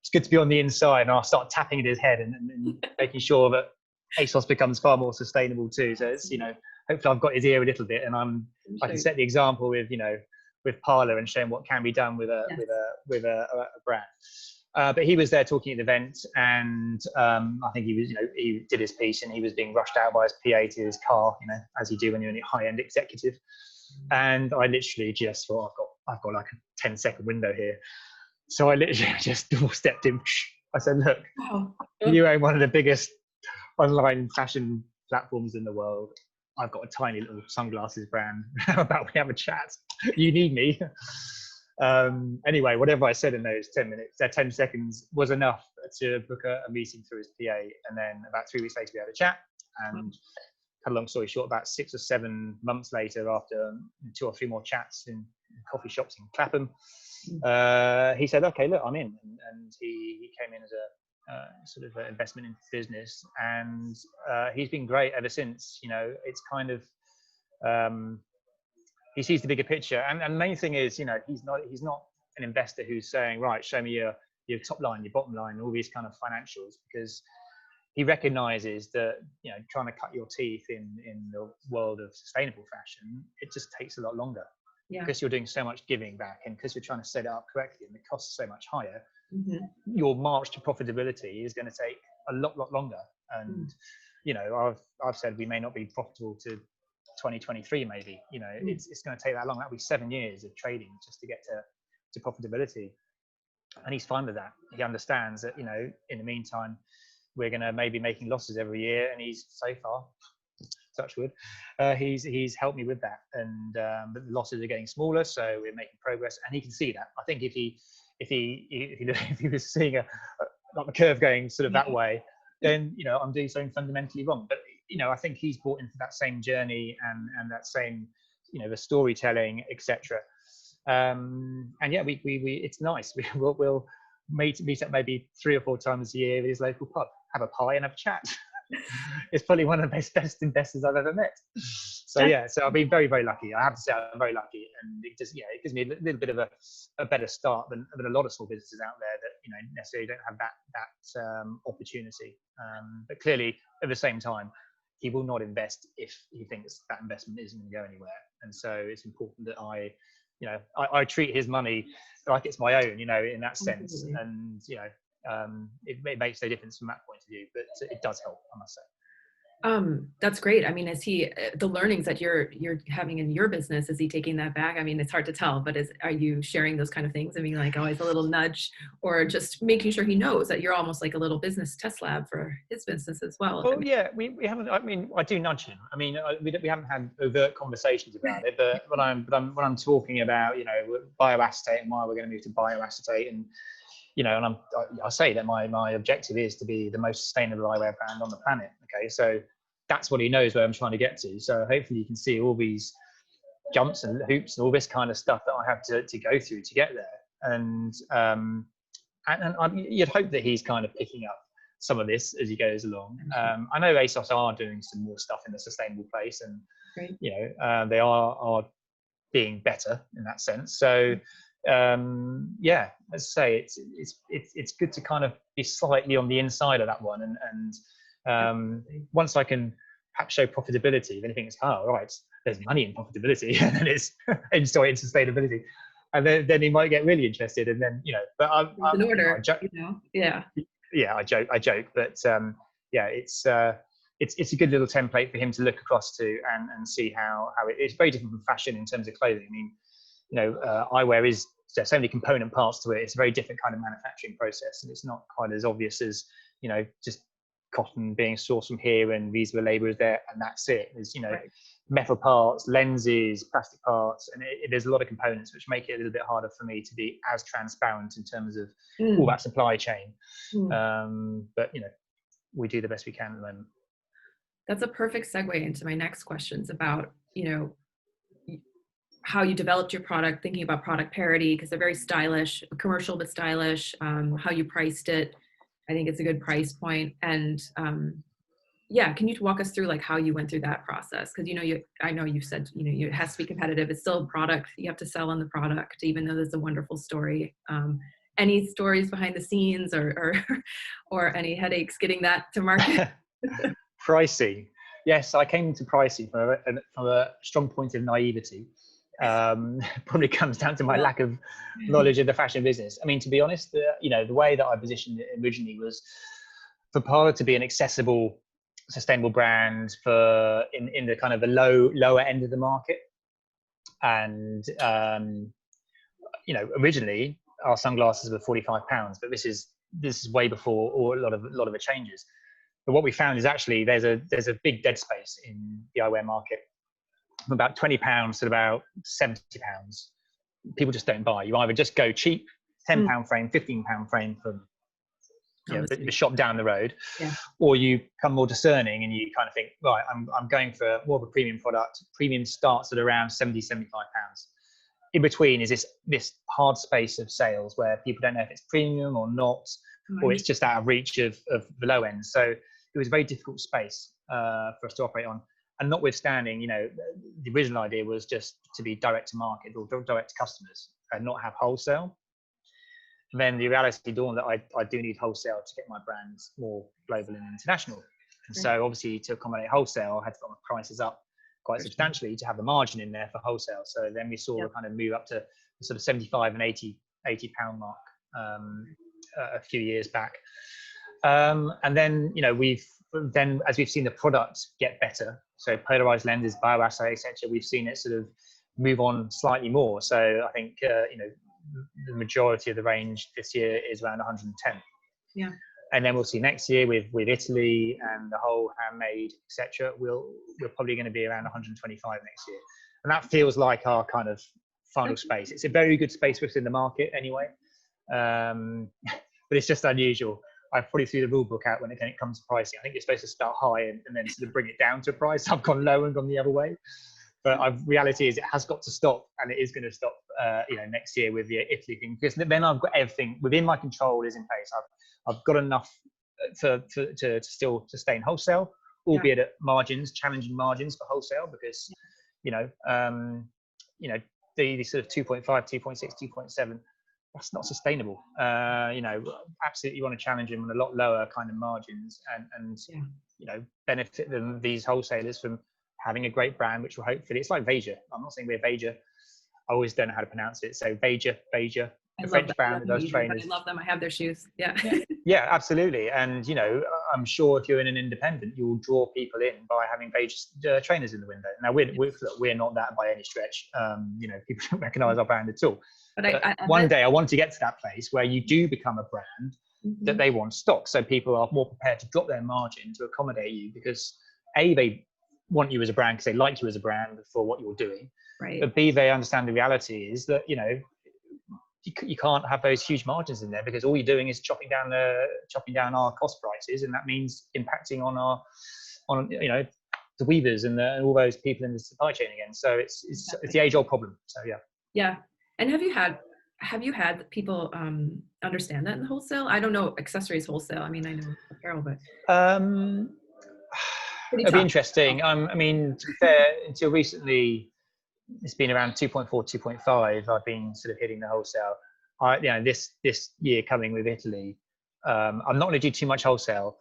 Speaker 2: it's good to be on the inside, and I'll start tapping at his head and making sure that ASOS becomes far more sustainable too. So it's, you know, hopefully I've got his ear a little bit, and I can set the example with, you know, with Parlour and showing what can be done with a brand. But he was there talking at the event, and I think he was, you know, he did his piece, and he was being rushed out by his PA to his car, you know, as you do when you're a high-end executive. And I literally just thought, I've got like a 10-second window here. So I literally just doorstepped him. I said, look, you own one of the biggest online fashion platforms in the world. I've got a tiny little sunglasses brand. How about we have a chat? You need me. Anyway, whatever I said in those 10 seconds was enough to book a meeting through his PA. And then about 3 weeks later, we had a chat. And cut a long story short, about 6 or 7 months later, after 2 or 3 more chats in coffee shops in Clapham, he said, okay, look, I'm in. And he came in as a sort of investment into business, and he's been great ever since. You know, it's kind of he sees the bigger picture, and the main thing is, you know, he's not an investor who's saying, right, show me your top line, your bottom line, all these kind of financials, because he recognizes that, you know, trying to cut your teeth in the world of sustainable fashion, it just takes a lot longer. Yeah. Because you're doing so much giving back, and because you're trying to set it up correctly, and the costs are so much higher, your march to profitability is going to take a lot longer. And you know, I've said we may not be profitable to 2023, maybe. You know, it's going to take that long. That'll be 7 years of trading just to get to profitability. And he's fine with that. He understands that, you know, in the meantime, we're going to maybe making losses every year, and he's so far, touch wood, he's helped me with that, and but the losses are getting smaller, so we're making progress, and he can see that. I think if he was seeing like the curve going sort of that way, then, you know, I'm doing something fundamentally wrong. But, you know, I think he's bought into that same journey and that same, you know, the storytelling, etc. And yeah, we it's nice. We'll meet up maybe 3 or 4 times a year at his local pub, have a pie and have a chat. It's probably one of the best investors I've ever met. So yeah, so I've been very, very lucky. I have to say I'm very lucky, and it just, yeah, it gives me a little bit of a better start than a lot of small businesses out there that, you know, necessarily don't have that opportunity. But clearly, at the same time, he will not invest if he thinks that investment isn't going to go anywhere. And so it's important that I treat his money like it's my own, you know, in that sense. And, you know, it makes no difference from that point of view, but it does help, I must say.
Speaker 1: That's great. I mean, is he, the learnings that you're having in your business, is he taking that back? I mean, it's hard to tell, but are you sharing those kind of things? I mean, like always a little nudge, or just making sure he knows that you're almost like a little business test lab for his business as well?
Speaker 2: Well, yeah, we haven't. I mean, I do nudge him. I mean, we haven't had overt conversations about it, but when I'm talking about, you know, bioacetate and why we're going to move to bioacetate, and, you know, and I say that my objective is to be the most sustainable eyewear brand on the planet. Okay, so that's what he knows where I'm trying to get to. So hopefully you can see all these jumps and hoops and all this kind of stuff that I have to go through to get there. And you'd hope that he's kind of picking up some of this as he goes along. I know ASOS are doing some more stuff in the sustainable place, and you know, they are being better in that sense. So yeah, as I say, it's good to kind of be slightly on the inside of that one, and once I can perhaps show profitability, then he thinks, oh right, there's money in profitability, and then it's in sustainability, and then he might get really interested, and then, you know, but I'm in order, I joke, but yeah, it's a good little template for him to look across to and see how it's very different from fashion in terms of clothing. I mean, you know, eyewear is, there's so many component parts to it. It's a very different kind of manufacturing process, and it's not quite as obvious as, you know, just cotton being sourced from here and these were labourers there, and that's it. There's, you know,
Speaker 1: Right.
Speaker 2: metal parts, lenses, plastic parts, and there's a lot of components which make it a little bit harder for me to be as transparent in terms of all that supply chain. But you know, we do the best we can at the moment.
Speaker 1: That's a perfect segue into my next questions about, you know, how you developed your product, thinking about product parity, because they're very stylish, commercial but stylish, how you priced it. I think it's a good price point. And yeah, can you walk us through like how you went through that process? Because, you know, I know you've said, you know, it has to be competitive. It's still a product. You have to sell on the product, even though there's a wonderful story. Any stories behind the scenes or any headaches getting that to market?
Speaker 2: Pricing. Yes, I came to pricing from a strong point of naivety. Probably comes down to my lack of knowledge of the fashion business. I mean, to be honest, you know, the way that I positioned it originally was for Parlour to be an accessible, sustainable brand for in the kind of the lower end of the market. And you know, originally our sunglasses were £45, but this is way before a lot of the changes. But what we found is actually there's a big dead space in the eyewear market, from about £20 to about £70. People just don't buy. You either just go cheap, £10 frame, £15 frame from, you know, the shop down the road, or you become more discerning and you kind of think, right, I'm going for more of a premium product. Premium starts at around £70-75. In between is this hard space of sales where people don't know if it's premium or not, or it's just out of reach of the low end. So it was a very difficult space for us to operate on. And notwithstanding, you know, the original idea was just to be direct to market or direct to customers and not have wholesale. And then the reality dawned that I do need wholesale to get my brands more global and international. And so obviously to accommodate wholesale, I had to put my prices up quite substantially to have a margin in there for wholesale. So then we saw the kind of move up to the sort of 75 and 80 pound mark a few years back. And then, you know, as we've seen the product get better, so polarized lenses, bioassay, etc., we've seen it sort of move on slightly more. So I think, you know, the majority of the range this year is around 110.
Speaker 1: Yeah.
Speaker 2: And then we'll see next year with Italy and the whole handmade, etc. We're probably going to be around 125 next year, and that feels like our kind of final space. It's a very good space for us in the market anyway, but it's just unusual. I probably threw the rule book out when it comes to pricing. I think you're supposed to start high and then sort of bring it down to a price. I've gone low and gone the other way. But reality is it has got to stop, and it is going to stop, you know, next year with the Italy thing, because then I've got everything within my control is in place. I've got enough to still sustain wholesale, albeit at margins, challenging margins for wholesale, because you know, the sort of 2.5, 2.6, 2.7. That's not sustainable. You know, absolutely want to challenge them on a lot lower kind of margins and you know, benefit them, these wholesalers, from having a great brand, which will hopefully, it's like Veja. I'm not saying we're Veja. I always don't know how to pronounce it. So Veja, a French brand that does trainers.
Speaker 1: I love them. I have their shoes.
Speaker 2: Yeah, absolutely. And, you know, I'm sure if you're in an independent, you'll draw people in by having Veja trainers in the window. Now, we're not that by any stretch. You know, people don't recognize our brand at all. But one day I want to get to that place where you do become a brand that they want stock. So people are more prepared to drop their margin to accommodate you, because A, they want you as a brand because they like you as a brand for what you're doing.
Speaker 1: Right.
Speaker 2: But B, they understand the reality is that, you know, you can't have those huge margins in there, because all you're doing is chopping down our cost prices, and that means impacting on you know, the weavers and all those people in the supply chain again. So it's the age-old problem. So
Speaker 1: yeah. And have you had people understand that in the wholesale? I don't know accessories wholesale. I mean, I know apparel, but
Speaker 2: it'd be interesting. I mean, to be fair, until recently, it's been around 2.4, 2.5. I've been sort of hitting the wholesale. You know, this year coming with Italy, I'm not going to do too much wholesale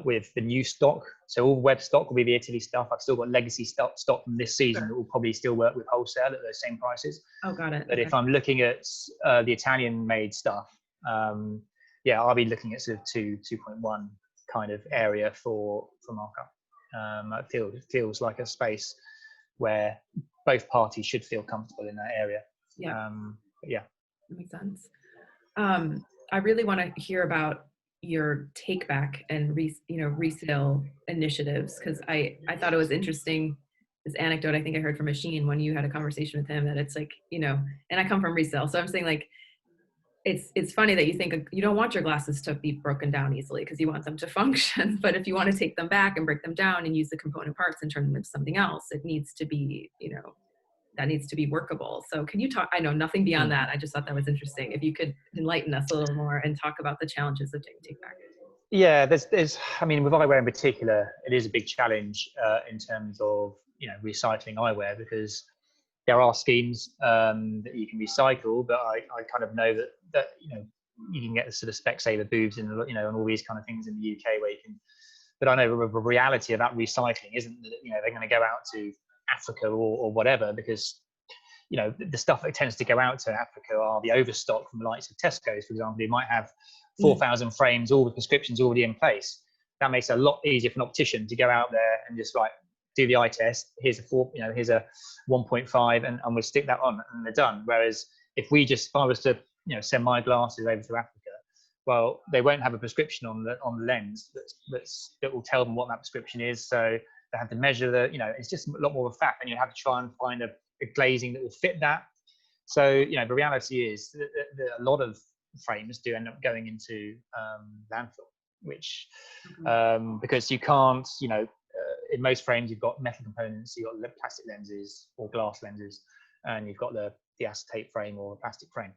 Speaker 2: with the new stock. So all web stock will be the Italy stuff. I've still got legacy stock from this season that will probably still work with wholesale at those same prices.
Speaker 1: Oh, got it.
Speaker 2: But if I'm looking at the Italian-made stuff, yeah, I'll be looking at sort of 2.1 kind of area for markup. It feels like a space where both parties should feel comfortable in that area.
Speaker 1: Yeah.
Speaker 2: Yeah.
Speaker 1: That makes sense. I really want to hear about your take back and resale initiatives, because I thought it was interesting, this anecdote I think I heard from Machine when you had a conversation with him, that it's like, and I come from resale, so I'm saying like it's funny that you think you don't want your glasses to be broken down easily because you want them to function, but if you want to take them back and break them down and use the component parts and turn them into something else, it needs to be, that needs to be workable. So can you talk, I know nothing beyond that, I just thought that was interesting. If you could enlighten us a little more and talk about the challenges of take back.
Speaker 2: Yeah, there's I mean, with eyewear in particular, it is a big challenge in terms of, recycling eyewear, because there are schemes that you can recycle, but I kind of know that you can get the sort of Specsavers booths and and all these kind of things in the UK where you can. But I know the reality about recycling isn't that they're going to go out to Africa or whatever, because the stuff that tends to go out to Africa are the overstock from the likes of Tesco's, for example. They might have 4,000 frames, all the prescriptions already in place. That makes it a lot easier for an optician to go out there and just like do the eye test. Here's a here's a 1.5, and we'll stick that on, and they're done. Whereas if I was to send my glasses over to Africa, well, they won't have a prescription on the lens that will tell them what that prescription is. So they have to measure it's just a lot more of a faff, and you have to try and find a glazing that will fit that. So the reality is that a lot of frames do end up going into landfill, which because you can't, in most frames you've got metal components, you've got plastic lenses or glass lenses, and you've got the acetate frame or plastic frame.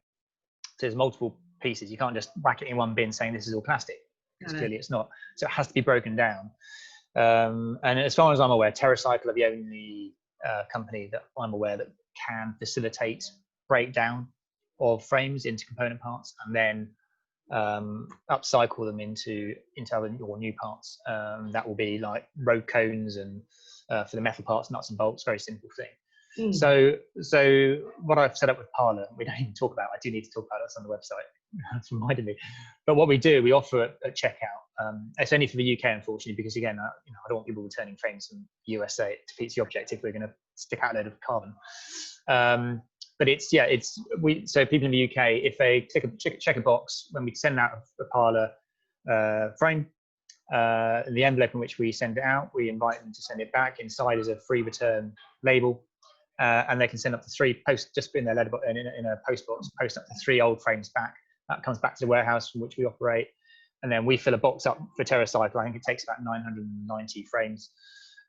Speaker 2: So there's multiple pieces. You can't just whack it in one bin saying this is all plastic, because clearly it's not. So it has to be broken down. And as far as I'm aware, TerraCycle are the only company that I'm aware that can facilitate breakdown of frames into component parts and then upcycle them into other or new parts. That will be like road cones and for the metal parts, nuts and bolts, very simple thing. So what I've set up with Parlour, we don't even talk about, I do need to talk about it on the website. That's reminded me. But what we do, we offer at checkout. It's only for the UK, unfortunately, because again, I don't want people returning frames from the USA. It defeats the objective. We're going to stick out a load of carbon. But so people in the UK, if they check a box when we send out a Parlour frame, the envelope in which we send it out, we invite them to send it back. Inside is a free return label. And they can send up to 3 just in their letterbox in a post box, post up to 3 old frames back. That comes back to the warehouse from which we operate, and then we fill a box up for TerraCycle. I think it takes about 990 frames,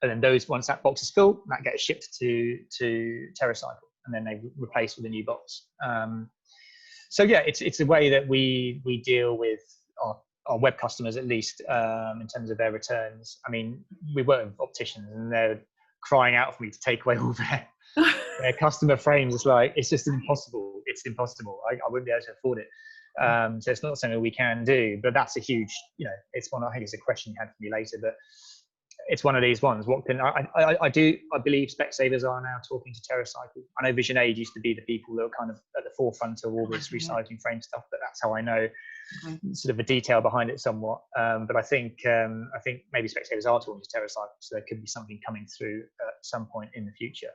Speaker 2: and then once that box is filled, that gets shipped to TerraCycle, and then they replace with a new box. So yeah, it's a way that we deal with our web customers, at least in terms of their returns. I mean, we work with opticians, and they're crying out for me to take away all their customer frames. It's just impossible. It's impossible. I wouldn't be able to afford it. So it's not something we can do, but that's a huge, it's one, I think it's a question you had for me later, but it's one of these ones. What can I believe Specsavers are now talking to TerraCycle. I know Vision Age used to be the people that were kind of at the forefront of all this recycling frame stuff, but that's how I know sort of the detail behind it somewhat. But I think maybe Specsavers are talking to TerraCycle, so there could be something coming through at some point in the future.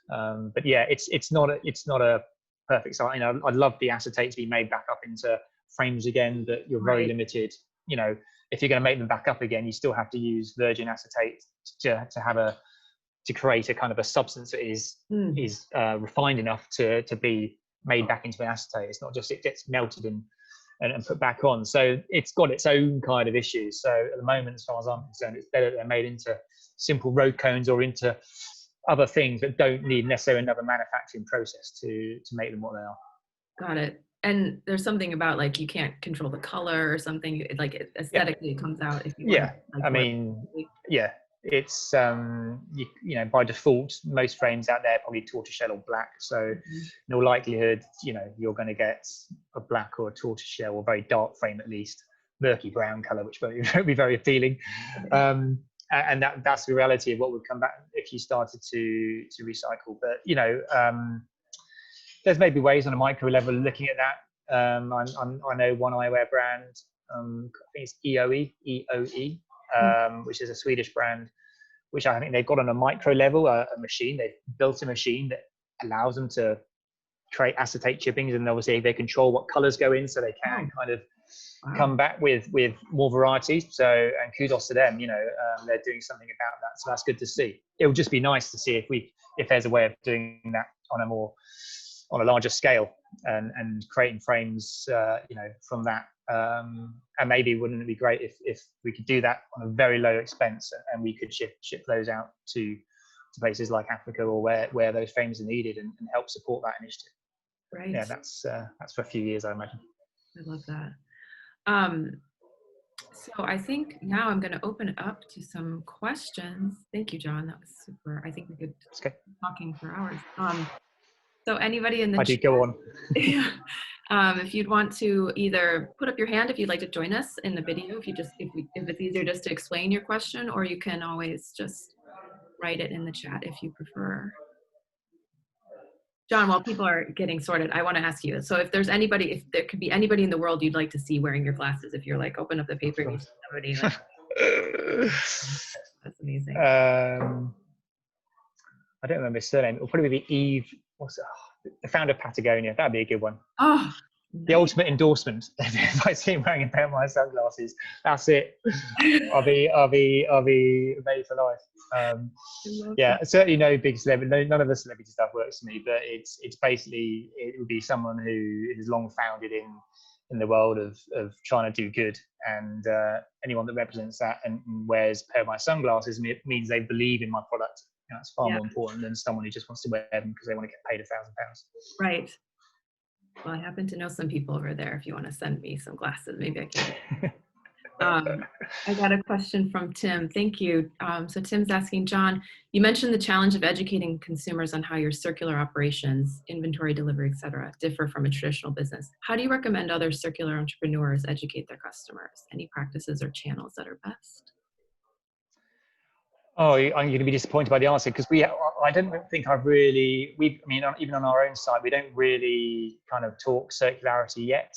Speaker 2: But yeah, it's not a perfect site. I'd love the acetate to be made back up into frames again, but you're very limited. If you're going to make them back up again, you still have to use virgin acetate to create a kind of a substance that is refined enough to be made back into an acetate. It's not just it gets melted and put back on. So it's got its own kind of issues. So at the moment, as far as I'm concerned, it's better that they're made into simple road cones or into other things that don't need necessarily another manufacturing process to make them what they are.
Speaker 1: Got it. And there's something about like you can't control the color or something, like aesthetically it comes out if you want.
Speaker 2: I mean, it's by default most frames out there are probably tortoiseshell or black, so in all likelihood you're going to get a black or a tortoiseshell or very dark frame, at least murky brown color, which won't be very appealing. And that's the reality of what would come back if you started to recycle. But there's maybe ways on a micro level looking at that. I know one eyewear brand, I think it's EOE, which is a Swedish brand, which I think they've got on a micro level a machine. They've built a machine that allows them to create acetate chippings, and obviously they control what colors go in, so they can kind of come back with more variety. So, and kudos to them, they're doing something about that. So that's good to see. It would just be nice to see if there's a way of doing that on a larger scale and creating frames, from that. And maybe wouldn't it be great if we could do that on a very low expense and we could ship those out to places like Africa or where those frames are needed and help support that initiative.
Speaker 1: Right.
Speaker 2: Yeah, that's for a few years, I imagine.
Speaker 1: I love that. So I think now I'm going to open it up to some questions. Thank you, John. That was super. I think we could keep talking for hours. So anybody in the
Speaker 2: I do go on.
Speaker 1: if you'd want to either put up your hand if you'd like to join us in the video, if it's easier just to explain your question, or you can always just write it in the chat if you prefer. John, while people are getting sorted, I want to ask you. So if there could be anybody in the world you'd like to see wearing your glasses, if you're like, open up the paper and you see somebody like, that's amazing.
Speaker 2: I don't remember his surname. It'll probably be Eve. The founder of Patagonia. That'd be a good one.
Speaker 1: Oh,
Speaker 2: the ultimate endorsement. If I see him wearing a pair of my sunglasses, that's it. I'll be made for life. Yeah, certainly no big celebrity. None of the celebrity stuff works for me. But it's basically, it would be someone who is long founded in the world of trying to do good, and anyone that represents that and wears a pair of my sunglasses means they believe in my product. That's far more important than someone who just wants to wear them because they want to get paid £1,000.
Speaker 1: Right. Well, I happen to know some people over there. If you want to send me some glasses, maybe I can. I got a question from Tim. Thank you. So Tim's asking, John, you mentioned the challenge of educating consumers on how your circular operations, inventory delivery, et cetera, differ from a traditional business. How do you recommend other circular entrepreneurs educate their customers? Any practices or channels that are best?
Speaker 2: Oh, I'm going to be disappointed by the answer because I don't think I've really, even on our own site, we don't really kind of talk circularity yet.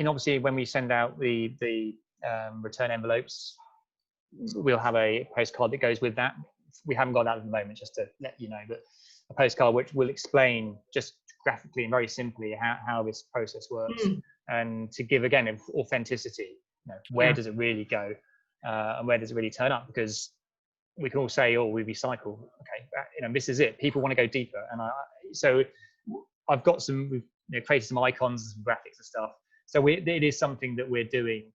Speaker 2: Obviously when we send out the return envelopes, we'll have a postcard that goes with that. We haven't got that at the moment, just to let you know, but a postcard which will explain just graphically and very simply how this process works. And to give, again, authenticity, where does it really go and where does it really turn up? Because we can all say, oh, we recycle. Okay, this is it. People want to go deeper. And so I've got we've created some icons and some graphics and stuff. So it is something that we're doing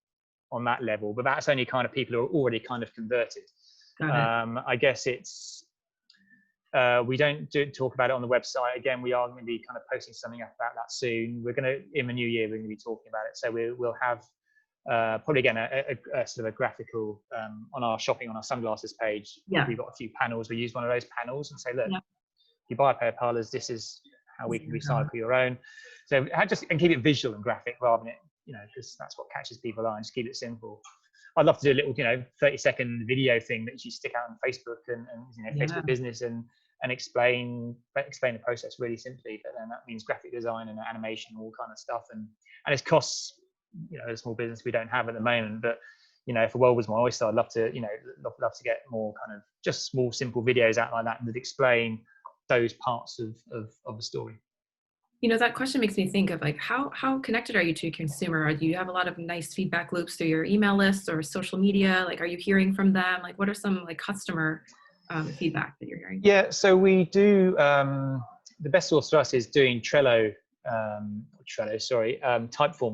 Speaker 2: on that level, but that's only kind of people who are already kind of converted. I guess it's, we don't talk about it on the website. Again, we are going to be kind of posting something up about that soon. We're going to, in the new year, we're going to be talking about it. So we'll have probably again a sort of a graphical on our sunglasses page. We've got a few panels. We use one of those panels and say, look, if you buy a pair of Parlors, this is how we can recycle your own. So and keep it visual and graphic rather than because that's what catches people eye. And just keep it simple. I'd love to do a little 30-second video thing that you stick out on Facebook and Facebook Business and explain the process really simply. But then that means graphic design and animation, all kind of stuff, and it costs a small business we don't have at the moment. But if the world was my oyster, I'd love to love to get more kind of just small simple videos out like that explain those parts of the story.
Speaker 1: That question makes me think of like how connected are you to your consumer? Do you have a lot of nice feedback loops through your email lists or social media? Like, are you hearing from them? Like, what are some like customer feedback that you're hearing?
Speaker 2: Yeah, so we do. The best source for us is doing Typeform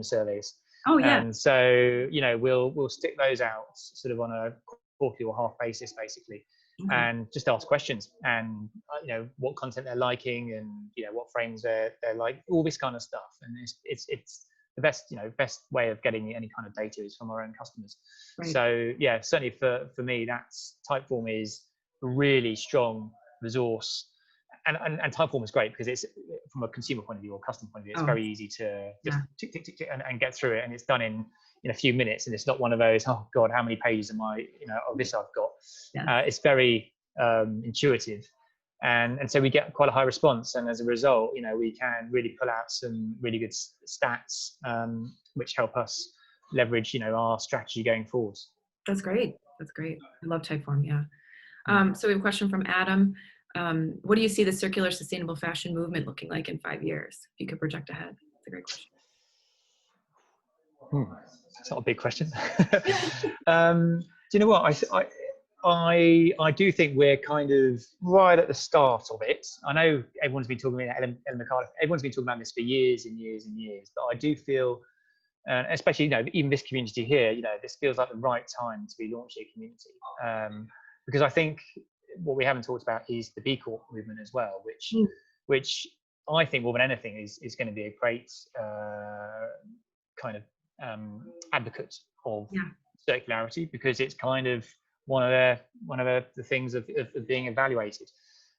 Speaker 2: surveys.
Speaker 1: Oh yeah.
Speaker 2: And so we'll stick those out sort of on a quarterly or half basis, basically. And just ask questions and what content they're liking and what frames they're like, all this kind of stuff. And it's the best best way of getting any kind of data is from our own customers. Right. So yeah, certainly for me, that's Typeform is a really strong resource, and Typeform is great because it's from a consumer point of view or customer point of view, it's very easy to just tick and get through it, and it's done in a few minutes, and it's not one of those, oh god, how many pages am I of this I've got. It's very intuitive, and so we get quite a high response, and as a result we can really pull out some really good stats which help us leverage our strategy going forwards.
Speaker 1: That's great. I love Typeform. So we have a question from Adam. What do you see the circular sustainable fashion movement looking like in 5 years? If you could project ahead, that's a great question.
Speaker 2: That's not a big question. Do you know what? I do think we're kind of right at the start of it. I know everyone's been talking about Ellen MacArthur. Everyone's been talking about this for years and years and years. But I do feel, especially even this community here, this feels like the right time to be launching a community, because I think what we haven't talked about is the B Corp movement as well, which I think more than anything is going to be a great kind of advocate of circularity, because it's kind of one of the things of being evaluated.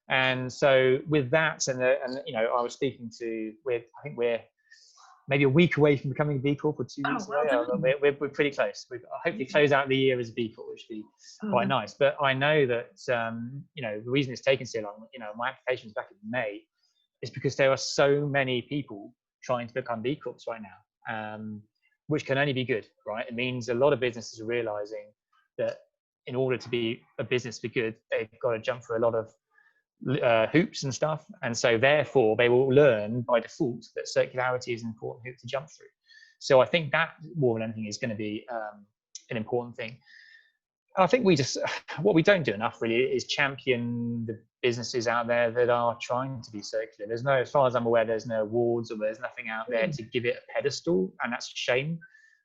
Speaker 2: And so with that, and I was speaking to, I think we're maybe a week away from becoming a B Corp, or 2 weeks away. We're pretty close. We've hopefully close out the year as a B Corp, which would be quite nice. But I know that the reason it's taken so long, my application was back in May, is because there are so many people trying to become B Corps right now, which can only be good, right? It means a lot of businesses are realizing that in order to be a business for good, they've got to jump through a lot of hoops and stuff, and so therefore they will learn by default that circularity is an important hoop to jump through. So I think that more than anything is going to be an important thing. I think what we don't do enough really is champion the businesses out there that are trying to be circular. There's no, as far as I'm aware, there's no awards, or there's nothing out there to give it a pedestal, and that's a shame.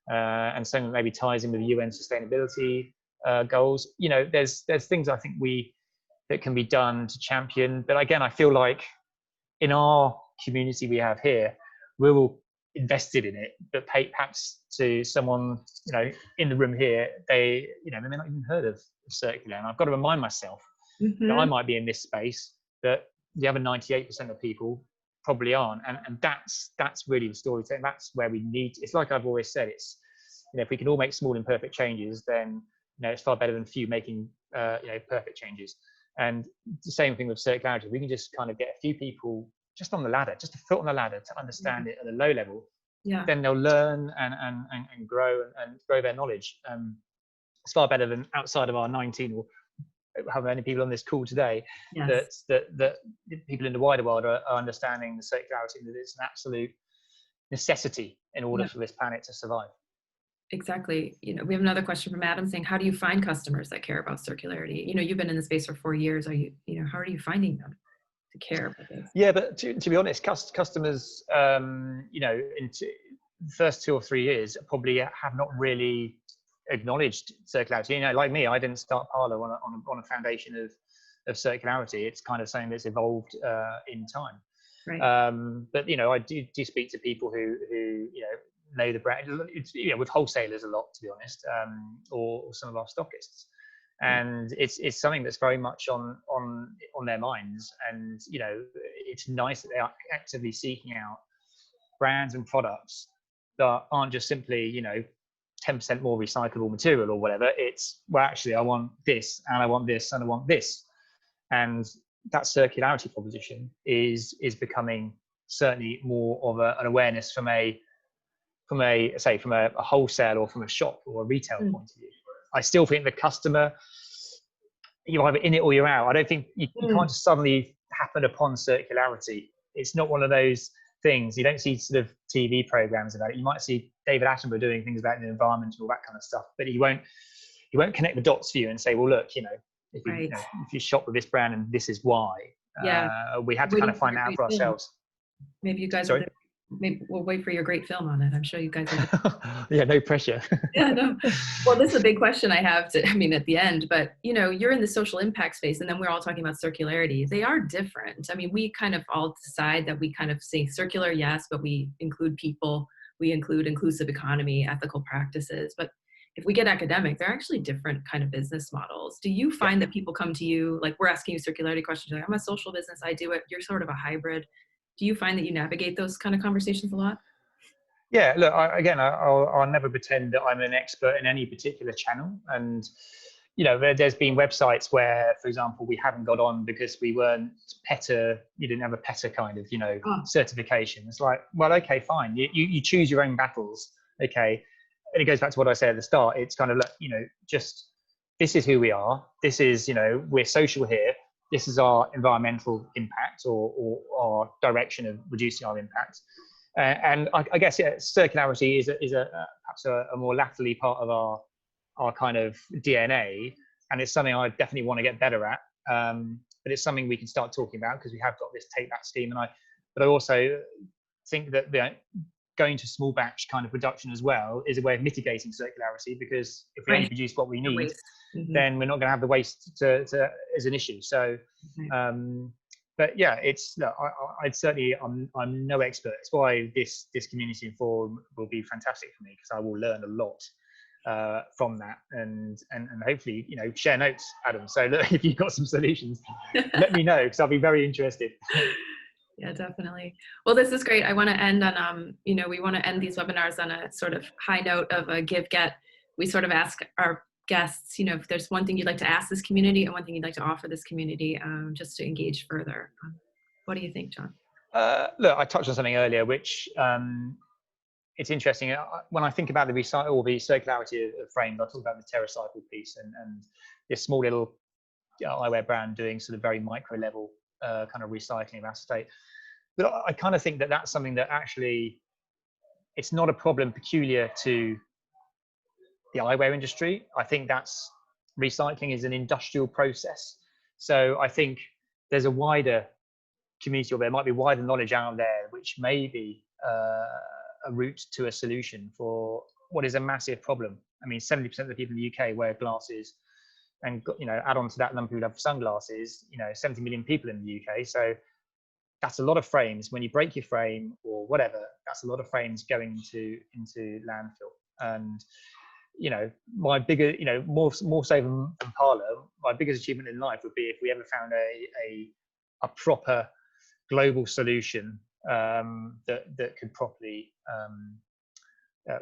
Speaker 2: And something that maybe ties in with UN sustainability goals. There's things I think that can be done to champion. But again, I feel like in our community we have here, we're all invested in it, but perhaps to someone in the room here, they may not even heard of circular. And I've got to remind myself that I might be in this space, that the other 98% of people probably aren't. And that's really the story. That's where we need. It's like I've always said, it's if we can all make small imperfect changes, then it's far better than few making perfect changes. And the same thing with circularity. We can just kind of get a few people just on the ladder, just a foot on the ladder, to understand it at a low level. Then they'll learn and grow and grow their knowledge. It's far better than outside of our 19 or how many people on this call today, that people in the wider world are understanding the circularity, that it's an absolute necessity in order for this planet to survive.
Speaker 1: Exactly. We have another question from Adam saying, how do you find customers that care about circularity? You've been in the space for 4 years. How are you finding them to care about this? Yeah,
Speaker 2: but to be honest, customers, in the first 2 or 3 years probably have not really acknowledged circularity. Like me, I didn't start Parlour on a foundation of circularity. It's kind of something that's evolved in time.
Speaker 1: Right.
Speaker 2: But I do speak to people who know the brand. It's, with wholesalers a lot, to be honest, or some of our stockists, and it's something that's very much on their minds. And it's nice that they are actively seeking out brands and products that aren't just simply 10% more recyclable material or whatever. It's, well, actually, I want this, and I want this, and I want this. And that circularity proposition is becoming certainly more of an awareness from a wholesale or from a shop or a retail point of view. I still think the customer, you're either in it or you're out. I don't think you can't just suddenly happen upon circularity. It's not one of those things. You don't see sort of TV programs about it. You might see David Attenborough doing things about the environment and all that kind of stuff, but he won't connect the dots for you and say, well, look, if you shop with this brand and this is why. We have to kind of find out for ourselves.
Speaker 1: Maybe you guys maybe we'll wait for your great film on it. I'm sure you guys will.
Speaker 2: Yeah, no pressure.
Speaker 1: No. Well, this is a big question I have at the end, but you're in the social impact space, and then we're all talking about circularity. They are different. We kind of all decide that we kind of say circular, yes, but we include people, we include inclusive economy, ethical practices. But if we get academic, they're actually different kind of business models. Do you find that people come to you, like we're asking you circularity questions, like I'm a social business, I do it, you're sort of a hybrid. Do you find that you navigate those kind of conversations a lot?
Speaker 2: Yeah, look, I'll never pretend that I'm an expert in any particular channel. And, there's been websites where, for example, we haven't got on because we weren't PETA, you didn't have a PETA kind of, certification. It's like, well, okay, fine. You choose your own battles. Okay. And it goes back to what I said at the start. It's kind of like, just, this is who we are. This is, we're social here. this is our environmental impact or our direction of reducing our impact. And I guess circularity is perhaps a more laterally part of our kind of DNA, and it's something I definitely want to get better at. But it's something we can start talking about because we have got this take back scheme, but I also think that going to small batch kind of production as well is a way of mitigating circularity, because if we only produce what we need, then we're not going to have the waste as an issue. So, but yeah, I'd certainly, I'm no expert. That's why this community and forum will be fantastic for me, because I will learn a lot from that, and hopefully, you know, share notes, Adam. So look, if you've got some solutions, let me know, because I'll be very interested.
Speaker 1: Yeah, definitely. Well, this is great. I want to end on, you know, we want to end these webinars on a sort of high note of a give get. We sort of ask our guests, you know, if there's one thing you'd like to ask this community and one thing you'd like to offer this community, just to engage further. What do you think, John?
Speaker 2: Look, I touched on something earlier, which it's interesting. When I think about the recycle or the circularity of frames, I talk about the TerraCycle piece and this small little eyewear brand doing sort of very micro level kind of recycling of acetate. But I kind of think that that's something that actually, it's not a problem peculiar to the eyewear industry. I think that's recycling is an industrial process. So I think there's a wider community, or there might be wider knowledge out there, which may be a route to a solution for what is a massive problem. I mean, 70% of the people in the UK wear glasses, and, you know, add on to that number who have sunglasses, you know, 70 million people in the UK. So that's a lot of frames. When you break your frame or whatever, that's a lot of frames going into landfill. And, you know, my bigger, you know, more so than Parlour, my biggest achievement in life would be if we ever found a proper global solution that could properly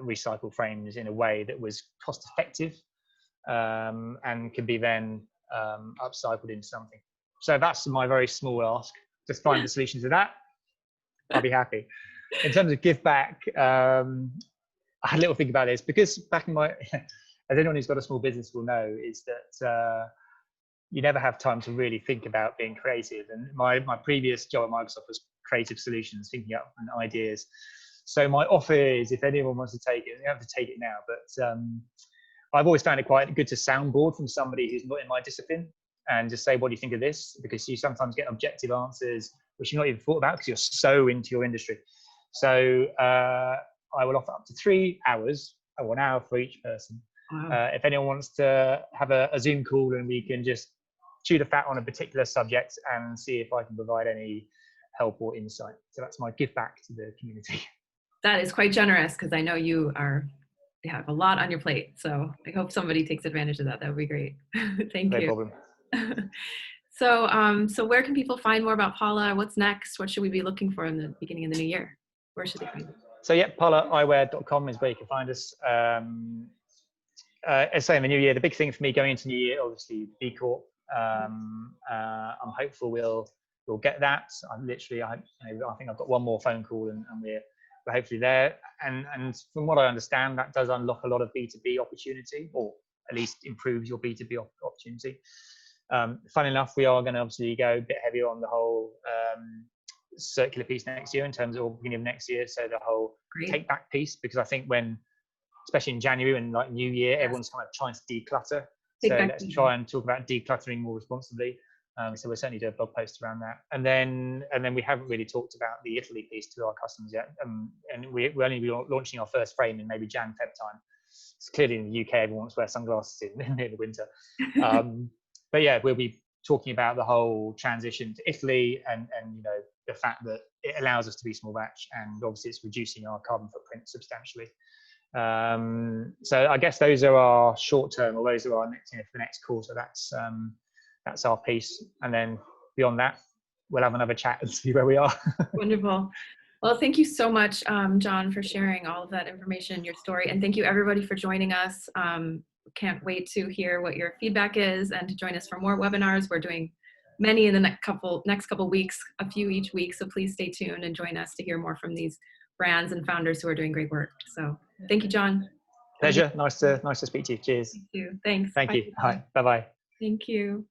Speaker 2: recycle frames in a way that was cost effective, and could be then upcycled into something. So that's my very small ask. Just find the solution to that. I'll be happy. In terms of give back, I had a little think about this, because back in my, as anyone who's got a small business will know, is that you never have time to really think about being creative. And my previous job at Microsoft was creative solutions, thinking up ideas. So my offer is, if anyone wants to take it, you have to take it now. But I've always found it quite good to soundboard from somebody who's not in my discipline and just say, what do you think of this? Because you sometimes get objective answers which you've not even thought about because you're so into your industry. So I will offer up to 3 hours, or 1 hour for each person. Wow. If anyone wants to have a Zoom call and we can just chew the fat on a particular subject and see if I can provide any help or insight. So that's my give back to the community.
Speaker 1: That is quite generous, because I know you have a lot on your plate. So I hope somebody takes advantage of that. That would be great. Thank you.
Speaker 2: No problem.
Speaker 1: So where can people find more about Paula? What's next? What should we be looking for in the beginning of the new year? Where should they find it?
Speaker 2: So yeah, paulaeyewear.com is where you can find us. As I say, in the new year, the big thing for me going into the new year, obviously B Corp. I'm hopeful we'll get that. I think I've got one more phone call and we're hopefully there. And from what I understand, that does unlock a lot of B2B opportunity, or at least improves your B2B opportunity. Funnily enough, we are going to obviously go a bit heavier on the whole circular piece next year, in terms of beginning of next year. So the whole take back piece, because I think especially in January and like New Year, everyone's kind of trying to declutter. So let's try and talk about decluttering more responsibly. So we'll certainly do a blog post around that. And then we haven't really talked about the Italy piece to our customers yet. And we'll only be launching our first frame in maybe Jan, Feb time. It's clearly in the UK, everyone wants to wear sunglasses in the winter. But yeah, we'll be talking about the whole transition to Italy and you know, the fact that it allows us to be small batch, and obviously it's reducing our carbon footprint substantially. So I guess those are our short term, or those are our next, for the next call. So that's our piece. And then beyond that, we'll have another chat and see where we are.
Speaker 1: Wonderful. Well, thank you so much, John, for sharing all of that information, your story. And thank you everybody for joining us. Can't wait to hear what your feedback is and to join us for more webinars. We're doing many in the next couple weeks, a few each week. So please stay tuned and join us to hear more from these brands and founders who are doing great work. So thank you, John.
Speaker 2: Pleasure. Nice to speak to you. Cheers.
Speaker 1: Thank you. Thanks.
Speaker 2: Thank you. Hi. Bye-bye.
Speaker 1: Thank you.